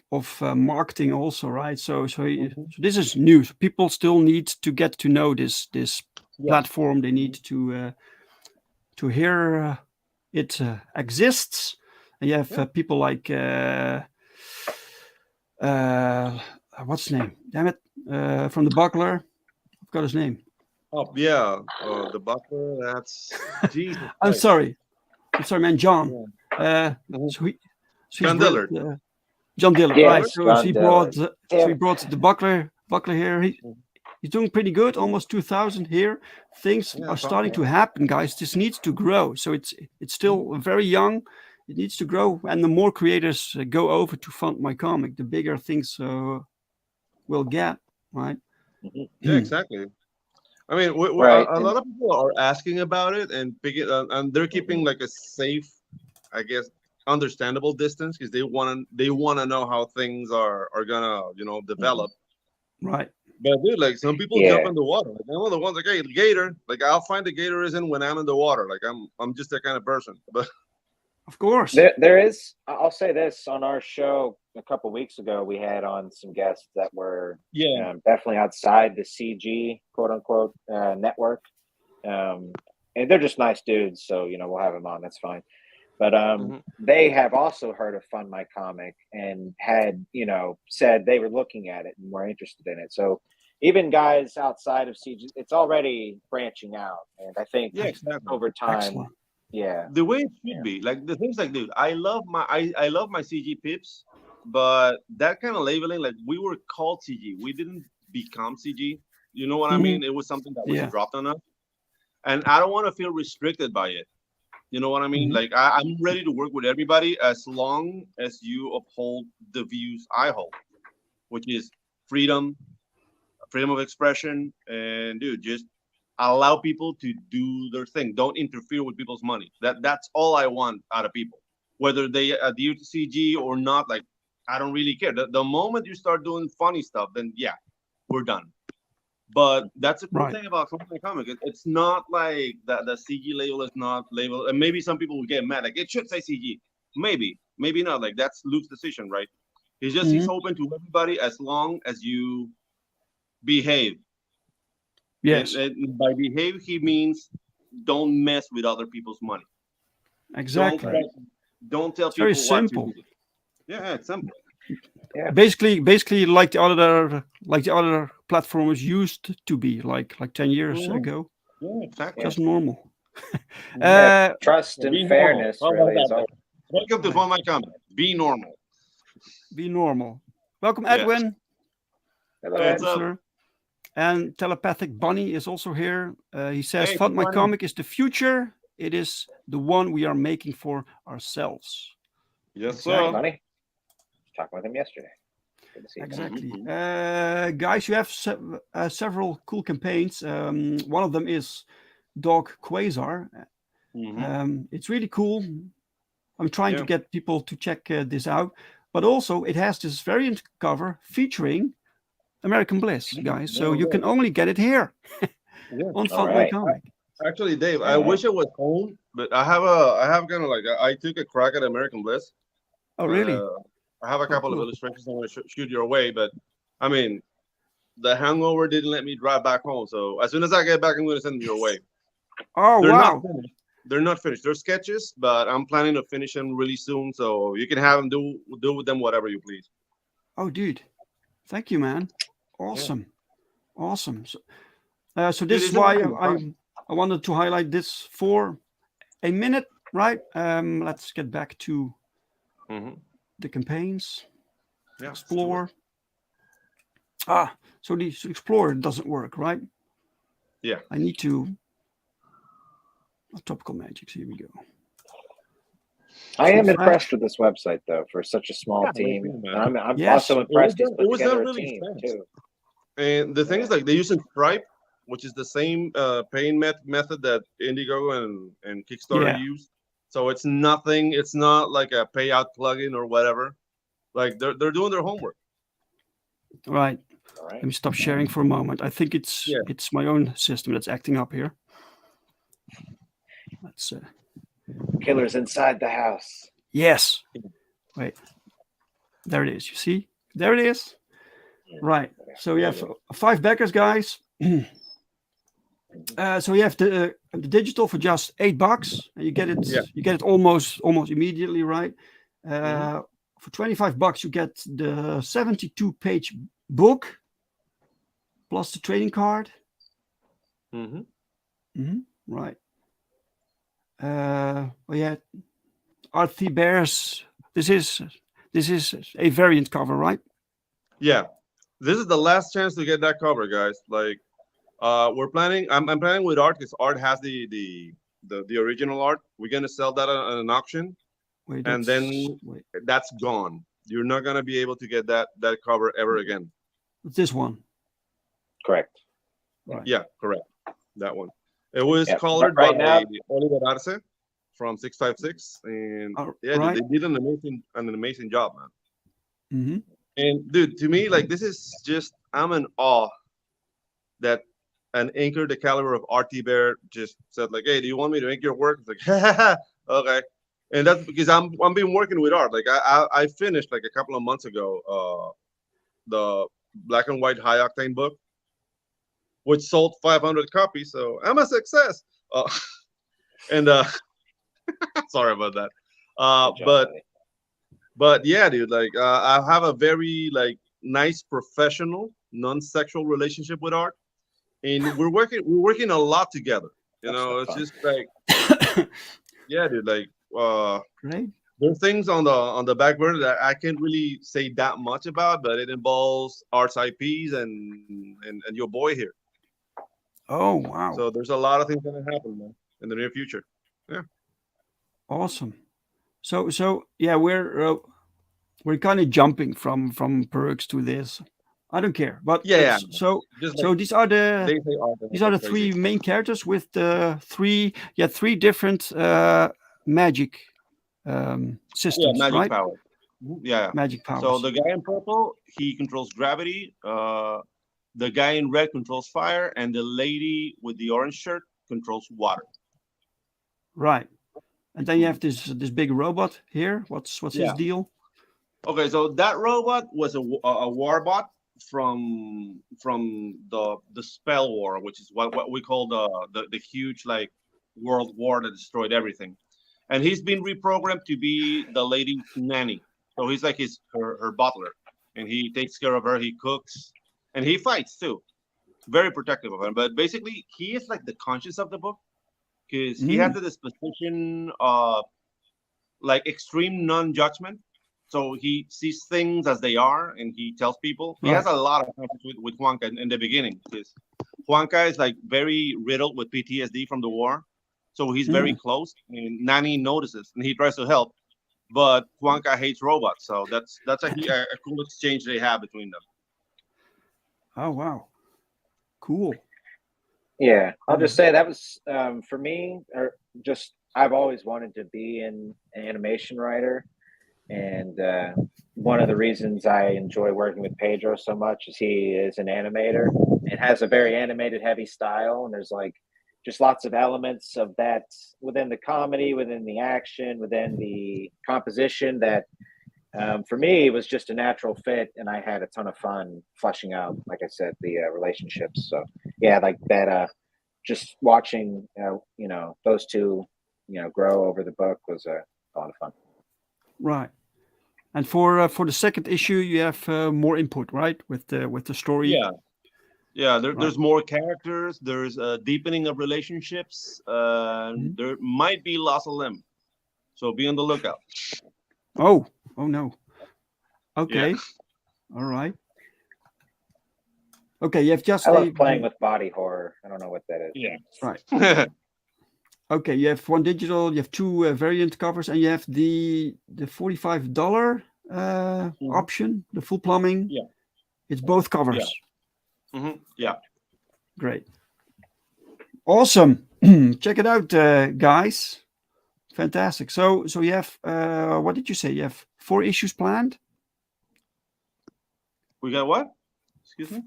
marketing also, right? Mhm. So this is new. So people still need to get to know this Yeah. platform. They need to hear it exists. And you have Yeah. people like uh, what's his name? Damn it! From the Buckler, I've got his name. Oh yeah, the butler. That's Jesus I'm Christ. sorry. I'm sorry, man. John. Yeah. Uh, Mhm. so he, so he's John Dillard. John Dillard, right? Dillard. Yes, So John he brought Dillard. so Damn he it. brought the Buckler here. Mhm. He's doing pretty good, almost 2,000 here. Things Yeah, are it's awesome. starting to happen, guys. This needs to grow. So it's still very young. It needs to grow, and the more creators go over to FundMyComic, the bigger things will get, right? Mhm. Yeah, exactly. I mean, Right. a And lot of people are asking about it and and they're keeping mhm. like a safe, I guess, understandable distance because they want to know how things are gonna Mhm. develop. Right. But dude, like some people jump Yeah. in the water. Like I'm one of the ones like, hey, gator. Like I'll find the gator isn't when I'm in the water. Like I'm just that kind of person. But Of course. There is. I'll say this: on our show a couple weeks ago, we had on some guests that were definitely outside the CG quote unquote network, and they're just nice dudes. So we'll have them on. That's fine. But they have also heard of FundMyComic and had said they were looking at it and were interested in it. So even guys outside of CG, it's already branching out, and I think over time. Excellent. Yeah, the way it should be. Like the things like, dude, I love my CG pips, but that kind of labeling, like we were called CG, we didn't become CG. You know what I mean? It was something that was dropped on us, and I don't want to feel restricted by it. You know what I mean? Like I'm ready to work with everybody as long as you uphold the views I hold, which is freedom of expression, and dude, just allow people to do their thing. Don't interfere with people's money. That's all I want out of people, whether they adhere to CG or not. Like, I don't really care. The moment you start doing funny stuff, then we're done. But that's a cool thing about FundMyComic. It's not like that. The CG label is not labeled, and maybe some people will get mad. Like, it should say CG. Maybe not. Like, that's Luke's decision, right? He's open to everybody as long as you behave. Yes. And by behave, he means don't mess with other people's money. Exactly. Don't tell it's people very what simple. to do. Yeah, it's simple. Yeah. Basically, like the other platforms used to be, like 10 years ago. Yeah, exactly. Just normal. Trust and fairness really is all. Welcome to FundMyComic. Be normal. Be normal. Welcome, Edwin. Hello, What's up? Sir. And Telepathic Bunny is also here. He says, Hey, FundMyComic is the future. It is the one we are making for ourselves. Yes, Hey, sir. Bunny. Talking with him yesterday. Good to see you. Exactly. Guys, you have several cool campaigns. One of them is Dog Quasar. It's really cool. I'm trying to get people to check this out. But also, it has this variant cover featuring American Bliss, guys. So you can only get it here on FundMyComic. Actually, Dave, I wish I was home, but I have kind of like I took a crack at American Bliss. Oh, really? I have a couple of illustrations I want to shoot your way, but I mean, the hangover didn't let me drive back home. So as soon as I get back, I'm going to send them your way. Oh, wow. They're not finished. They're sketches, but I'm planning to finish them really soon. So you can have them do with them whatever you please. Oh, dude. Thank you, man. Awesome. So this is why I wanted to highlight this for a minute, right? Let's get back to the campaigns. Explore. So the Explorer doesn't work, right? Yeah. I need to. Tropical Magicks. Here we go. I am impressed with this website, though, for such a small team. I'm also impressed he's put together a team, too. And the thing is, like, they're using Stripe, which is the same paying method that Indiegogo and Kickstarter use. So it's nothing. It's not like a payout plugin or whatever. Like, they're doing their homework. Right. Let me stop sharing for a moment. I think it's my own system that's acting up here. Let's Killers inside the house. Yes. Wait. There it is. You see? There it is. Right. So we have 5 backers, guys. So you have the digital for just $8, and you get it. You get it almost immediately, right? For $25, you get the 72-page book plus the trading card. Right. Arthur Bears. This is a variant cover, right? Yeah. This is the last chance to get that cover, guys. Like, we're planning. I'm planning with Art because Art has the original art. We're gonna sell that at an auction, and then that's gone. You're not gonna be able to get that cover ever again. This one. Correct. Right. Yeah, correct. That one. It was colored by Oliver Arce from 656, and they did an amazing job, man. And dude, to me, like, this is just, I'm in awe that an inker the caliber of RT Bear just said, like, hey, do you want me to ink your work? It's like, okay. And that's because I'm been working with art. Like I finished like a couple of months ago the black and white high octane book, which sold 500 copies. So I'm a success. And sorry about that. Good job, buddy. But yeah, dude. Like I have a very like nice professional, non-sexual relationship with art, and we're working a lot together. You That's know, so it's fun. just like yeah, dude. Like Great. there are things on the back burner that I can't really say that much about, but it involves arts IPs and your boy here. Oh wow, So there's a lot of things gonna happen, man, in the near future. Yeah. awesome. So yeah, we're kind of jumping from perks to this. I don't care, but Yeah, yeah. Just like so these are the they say art, and I these are go the crazy. three main characters with the three different magic Yeah, systems, magic right? power. Yeah, yeah. Magic So powers. the guy in purple, he controls gravity. The guy in red controls fire, and the lady with the orange shirt controls water. Right. And then you have this big robot here. What's his Yeah. deal? Okay, so that robot was a warbot from the spell war, which is what we call the huge like world war that destroyed everything. And he's been reprogrammed to be the lady's nanny. So he's like her butler, and he takes care of her. He cooks, and he fights too. Very protective of her. But basically, he is like the conscience of the book because he has Mm, the disposition of like extreme non-judgment. So he sees things as they are, and he tells people. He has right. a lot of conflict with Juanca in the beginning because Juanca is like very riddled with PTSD from the war, so he's very Mm. close. And Nani notices, and he tries to help, but Juanca hates robots. So that's a cool exchange they have between them. Oh wow. Cool. Yeah, I'll just Mm. say that was for me, or just I've always wanted to be an animation writer, and one of the reasons I enjoy working with Pedro so much is he is an animator. It has a very animated heavy style, and there's like just lots of elements of that within the comedy, within the action, within the composition that for me it was just a natural fit, and I had a ton of fun fleshing out, like I said, the relationships. So yeah, like that. Just watching, those two, grow over the book was a lot of fun. Right. And for the second issue, you have more input, right? With the story. Yeah, yeah. Right. There's more characters. There's a deepening of relationships. Mhm. There might be loss of limb, so be on the lookout. Oh. Oh no. Yeah. Okay. All right. Okay. You have just I a love playing with body horror. I don't know what that is. Yeah. right. Okay. You have one digital. You have two variant covers, and you have the $45 Mhm. option, the full plumbing. Yeah. It's both Yeah. covers. Yeah. Great. Awesome. Check it out, guys. Fantastic. So you have what did you say? You have 4 issues planned? We got what? Excuse me.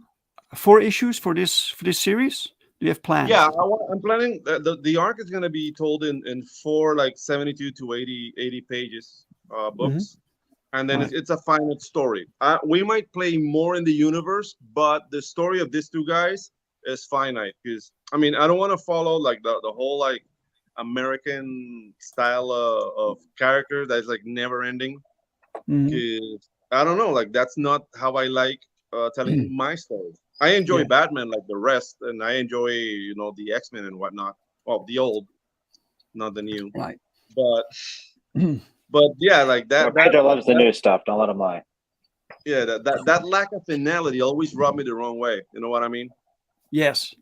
4 issues for this series? Do you have plans? Yeah, I'm planning the arc is gonna be told in 4 like 72 to 80 pages books, and then Right. it's a finite story. We might play more in the universe, but the story of these two guys is finite because I mean I don't want to follow like the whole like American style of character that's like never ending. Mhm. Because I don't know, like that's not how I like telling my story. I enjoy Yeah. Batman like the rest, and I enjoy the X-Men and whatnot. Well, the old, not the new. Right. But Mhm. but yeah, like Well, that Pedro loves the new stuff. Don't let him lie. yeah that lack of finality always rubbed me the wrong way. You know what I mean? Yes.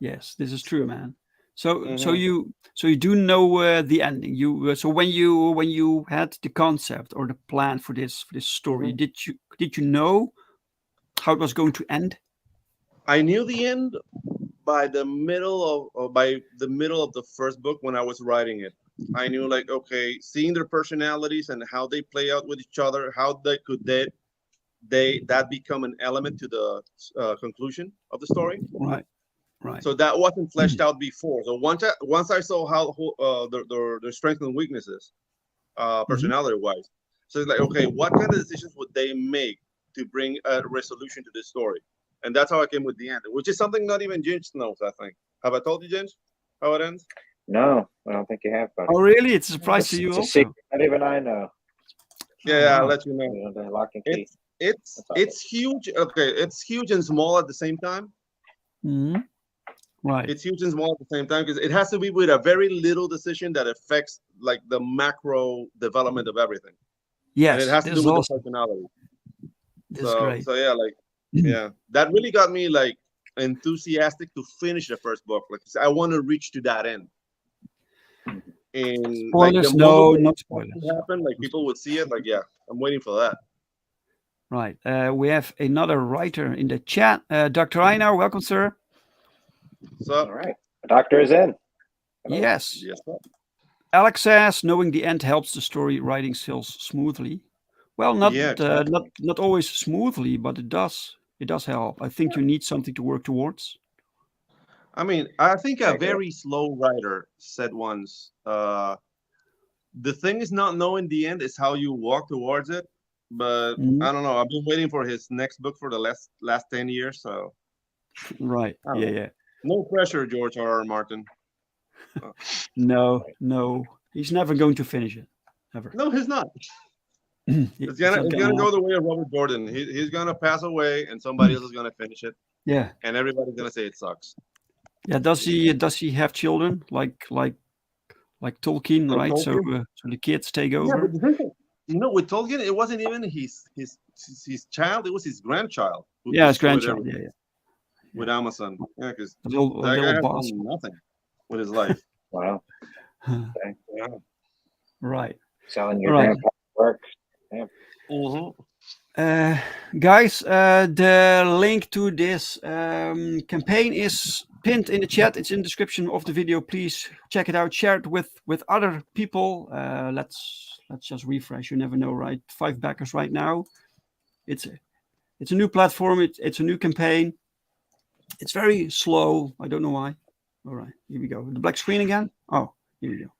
Yes, this is true, man. So Hmm. you do know the ending. You so when you had the concept or the plan for this story, Hmm. did you know how it was going to end? I knew the end by the middle of the first book when I was writing it. I knew like okay, seeing their personalities and how they play out with each other, how they that become an element to the conclusion of the story. Right. Right. So that wasn't fleshed out before. So once I saw how their strengths and weaknesses, personality-wise. So it's like, okay, what kind of decisions would they make to bring a resolution to this story? And that's how I came with the end, which is something not even Ginge knows, I think. Have I told you, Ginge, how it ends? No, I don't think you have, buddy. Oh, really? It's a surprise to you It's a also. secret. Not even I know. Yeah, wow. I'll let you know. You know, the lock and key. It's huge. Okay, it's huge and small at the same time. Mhm. Right. It's huge and small at the same time because it has to be with a very little decision that affects like the macro development of everything. Yes. And it has to this do is with awesome. the personality. This is great. So yeah, like yeah, that really got me like enthusiastic to finish the first book. Like I want to reach to that end. And like Spoilers? the No, moment not it spoilers. happened, like people would see it. Like yeah, I'm waiting for that. Right. We have another writer in the chat. Dr. Einar, welcome, sir. So All right. The doctor is in. Hello. Yes. yes, sir. Alex says, knowing the end helps the story writing sails smoothly. Well, not Yeah, exactly. not always smoothly, but it does. It does help. I think you need something to work towards. I mean, I think I a agree. very slow writer said once, the thing is not knowing the end, is how you walk towards it. But Mhm. I don't know. I've been waiting for his next book for the last 10 years. So Right. I don't Yeah, know. yeah. No pressure, George R.R. Martin. No, no. He's never going to finish it. Ever. No, he's not. It's It's not gonna gonna go happen. the way of Robert Jordan. He's gonna pass away, and somebody else is gonna finish it, Yeah. and everybody's gonna say it sucks. Yeah. Does he have children like Tolkien, Like right? So Tolkien. so the kids take Yeah, over. but the thing is, with Tolkien, it wasn't even his child; it was his grandchild who Yeah, his destroyed grandchild. everything Yeah, yeah. with Amazon. Yeah, because A that little guy has boss. done nothing with his life. Wow. Yeah. Right. Selling your All right. grandpa's work. Yeah. Guys, the link to this campaign is pinned in the chat. It's in the description of the video. Please check it out. Share it with other people. Let's just refresh. You never know, right? 5 backers right now. It's a new platform. It's a new campaign. It's very slow. I don't know why. All right, here we go. The black screen again. Oh, here we go.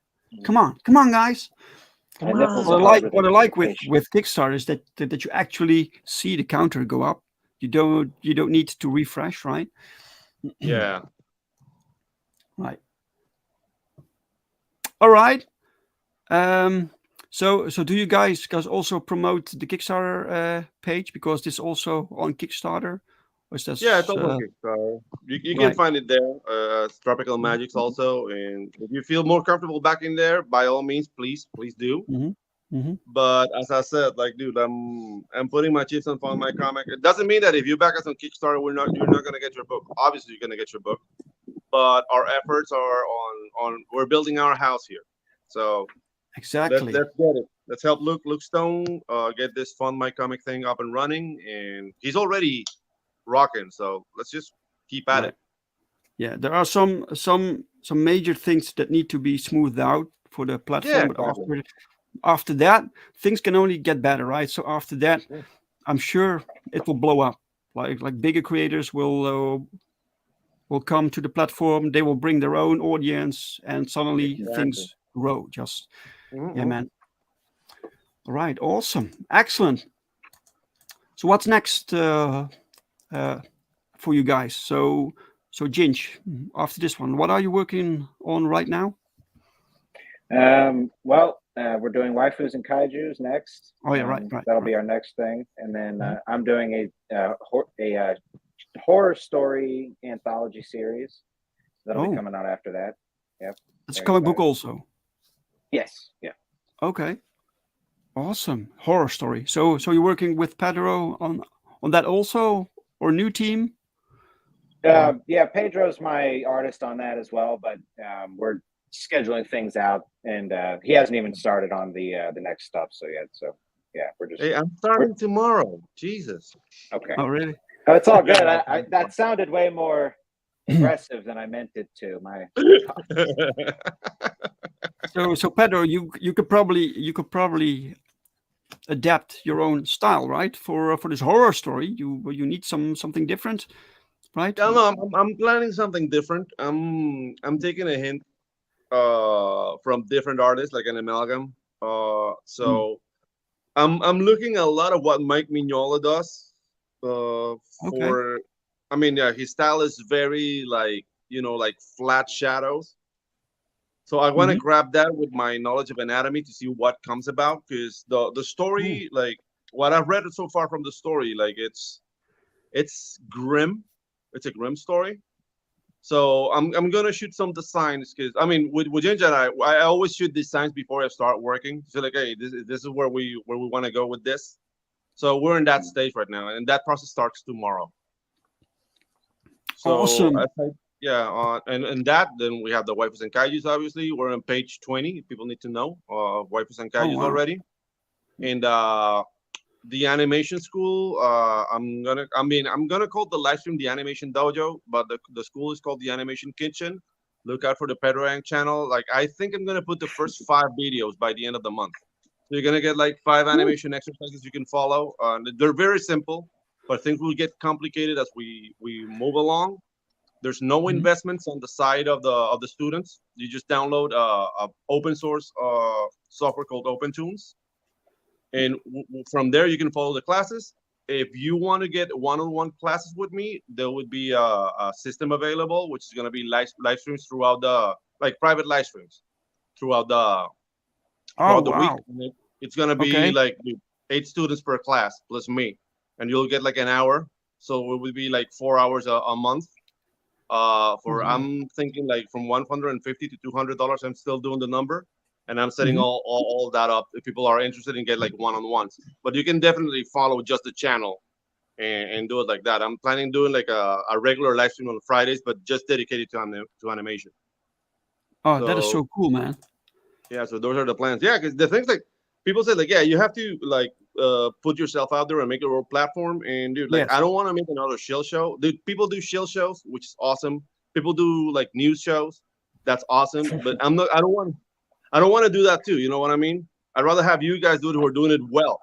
Come on, guys. My nipples What are I hard like, what I like with patience. Kickstarter is that you actually see the counter go up. You don't need to refresh, right? Yeah. Right. All right. So do you guys also promote the Kickstarter page, because this also on Kickstarter? Or is this, Yeah, it's also Kickstarter. You can right. find it there. It's Tropical Magicks also, and if you feel more comfortable back in there, by all means, please do. But as I said, like, dude, I'm putting my chips on FundMyComic. It doesn't mean that if you back us on Kickstarter, you're not gonna get your book. Obviously, you're gonna get your book, but our efforts are on we're building our house here. So Exactly. let's get it. Let's help Luke Stone get this FundMyComic thing up and running, and he's already rocking. So let's just keep at it. Yeah, there are some major things that need to be smoothed out for the platform, Yeah, but exactly. after that, things can only get better, right? So after that, I'm sure it will blow up. Like bigger creators will come to the platform. They will bring their own audience, and suddenly things grow. Just yeah, man. All right, awesome, excellent. So what's next for you guys? So Ginge, after this one, what are you working on right now? Well, we're doing waifus and kaijus next. Oh yeah, right. That'll be our next thing, and then I'm doing a horror story anthology series that'll be coming out after that. Yep. It's a comic book also. Yes. Yeah. Okay. Awesome. Horror story. So you're working with Pedro on that also, or new team? Yeah, Pedro's my artist on that as well, but we're scheduling things out, and he hasn't even started on the next stuff yet. So yeah, we're just. Hey, I'm starting tomorrow. Jesus. Okay. Oh really? Oh, it's all good. That sounded way more aggressive than I meant it to. So Pedro, you could probably adapt your own style, right? For this horror story, you need something different, right? No, I'm planning something different. I'm taking a hint from different artists, like an amalgam So I'm looking at a lot of what Mike Mignola does. For I mean, yeah, his style is very like like flat shadows. So I want to grab that with my knowledge of anatomy to see what comes about, because the story, like what I've read so far from the story, like it's grim. It's a grim story. So I'm gonna shoot some designs, because I mean with Ginge and I always shoot designs before I start working. So like, hey, this is where we want to go with this. So we're in that stage right now, and that process starts tomorrow. So Awesome. yeah, and that, then we have the waifus and kaijus. Obviously, we're on page 20. People need to know waifus and kaijus already, and the animation school. I'm gonna call the live stream the animation dojo, but the school is called the animation kitchen. Look out for the Pedro and channel. Like, I think I'm gonna put the first 5 videos by the end of the month. So you're gonna get like 5 animation exercises you can follow. They're very simple, but things will get complicated as we move along. There's no investments on the side of the students. You just download a open source software called OpenTunes, and from there you can follow the classes. If you want to get one-on-one classes with me, there would be a system available, which is going to be live streams throughout the, like, private live streams throughout the week. And it's going to be like 8 students per class plus me, and you'll get like an hour. So it would be like 4 hours a month. I'm thinking like from $150 to $200. I'm still doing the number, and I'm setting all that up if people are interested in get like one-on-ones. But you can definitely follow just the channel and do it like that. I'm planning doing like a regular live stream on Fridays, but just dedicated to animation. Oh, that is so cool, man. Yeah, so those are the plans. Yeah, because the things, like, people say like, yeah, you have to like put yourself out there and make your own platform. And dude, like, I don't want to make another shill show. Dude, people do shill shows, which is awesome. People do like news shows, that's awesome. But I don't want to do that too. You know what I mean? I'd rather have you guys do it who are doing it well.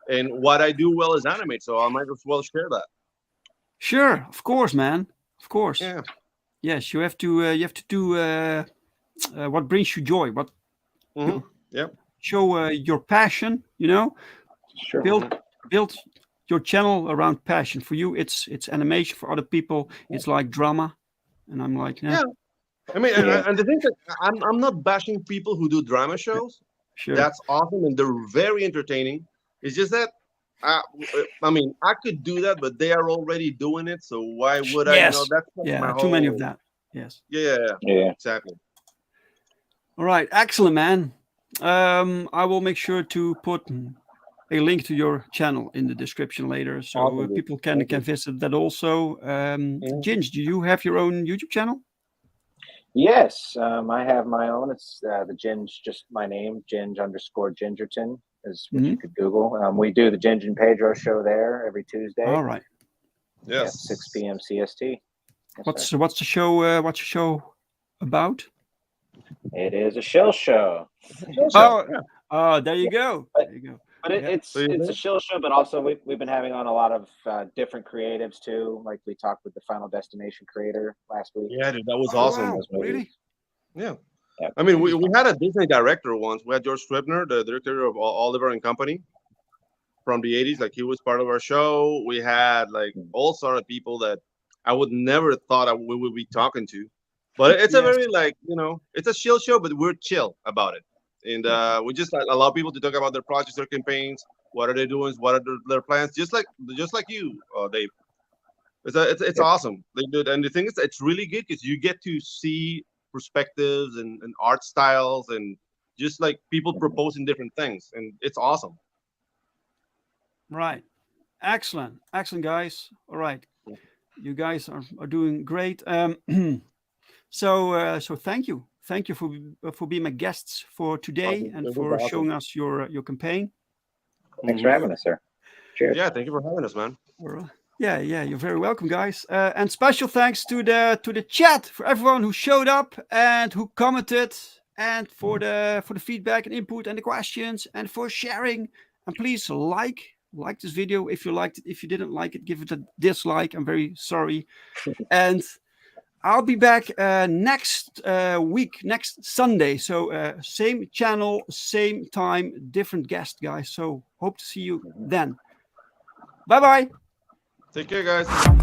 And what I do well is animate, so I might as well share that. Sure, of course, man. Of course. Yeah. Yes, you have to do what brings you joy. What show your passion. You know, build your channel around passion. For you, it's animation. For other people, it's like drama. And I'm like, yeah. I mean, and the thing is, I'm not bashing people who do drama shows. Sure. That's awesome, and they're very entertaining. It's just that, I mean, I could do that, but they are already doing it, so why would I? Yes. You know, that's my too many of that. Yes. Yeah, exactly. All right, excellent, man. I will make sure to put a link to your channel in the description later, so people can visit that also. Ginge, do you have your own YouTube channel? Yes, I have my own. It's the Ginge, just my name, Ginge_Gingerton is what you could Google. We do the Ginge and Pedro show there every Tuesday. All right. Yes. 6 p.m. CST. Yes, what's the show? What's the show about? It is a shill show. There you go. But it's a shill show, but also we've been having on a lot of different creatives too. Like we talked with the Final Destination creator last week. Yeah, dude, that was awesome. Wow. Really? Yeah. I mean, we had a Disney director once. We had George Scribner, the director of Oliver and Company from the 80s. Like, he was part of our show. We had like all sort of people that I would never thought we would be talking to. But it's a very, like, it's a chill show, but we're chill about it. And we just allow people to talk about their projects, their campaigns, what are they doing, what are their plans, just like you, Dave. It's awesome. They do it. And the thing is, it's really good because you get to see perspectives and art styles and just like people proposing different things, and it's awesome. Right. Excellent, guys. All right, you guys are doing great. So thank you for being my guests for today and for showing us your campaign. Thanks for having us, sir. Cheers. Yeah, thank you for having us, man. Yeah, you're very welcome, guys. And special thanks to the chat, for everyone who showed up and who commented, and for the feedback and input and the questions, and for sharing. And please like this video if you liked it. If you didn't like it, give it a dislike. I'm very sorry. And I'll be back next week, next Sunday. So same channel, same time, different guest, guys. So hope to see you then. Bye-bye. Take care, guys.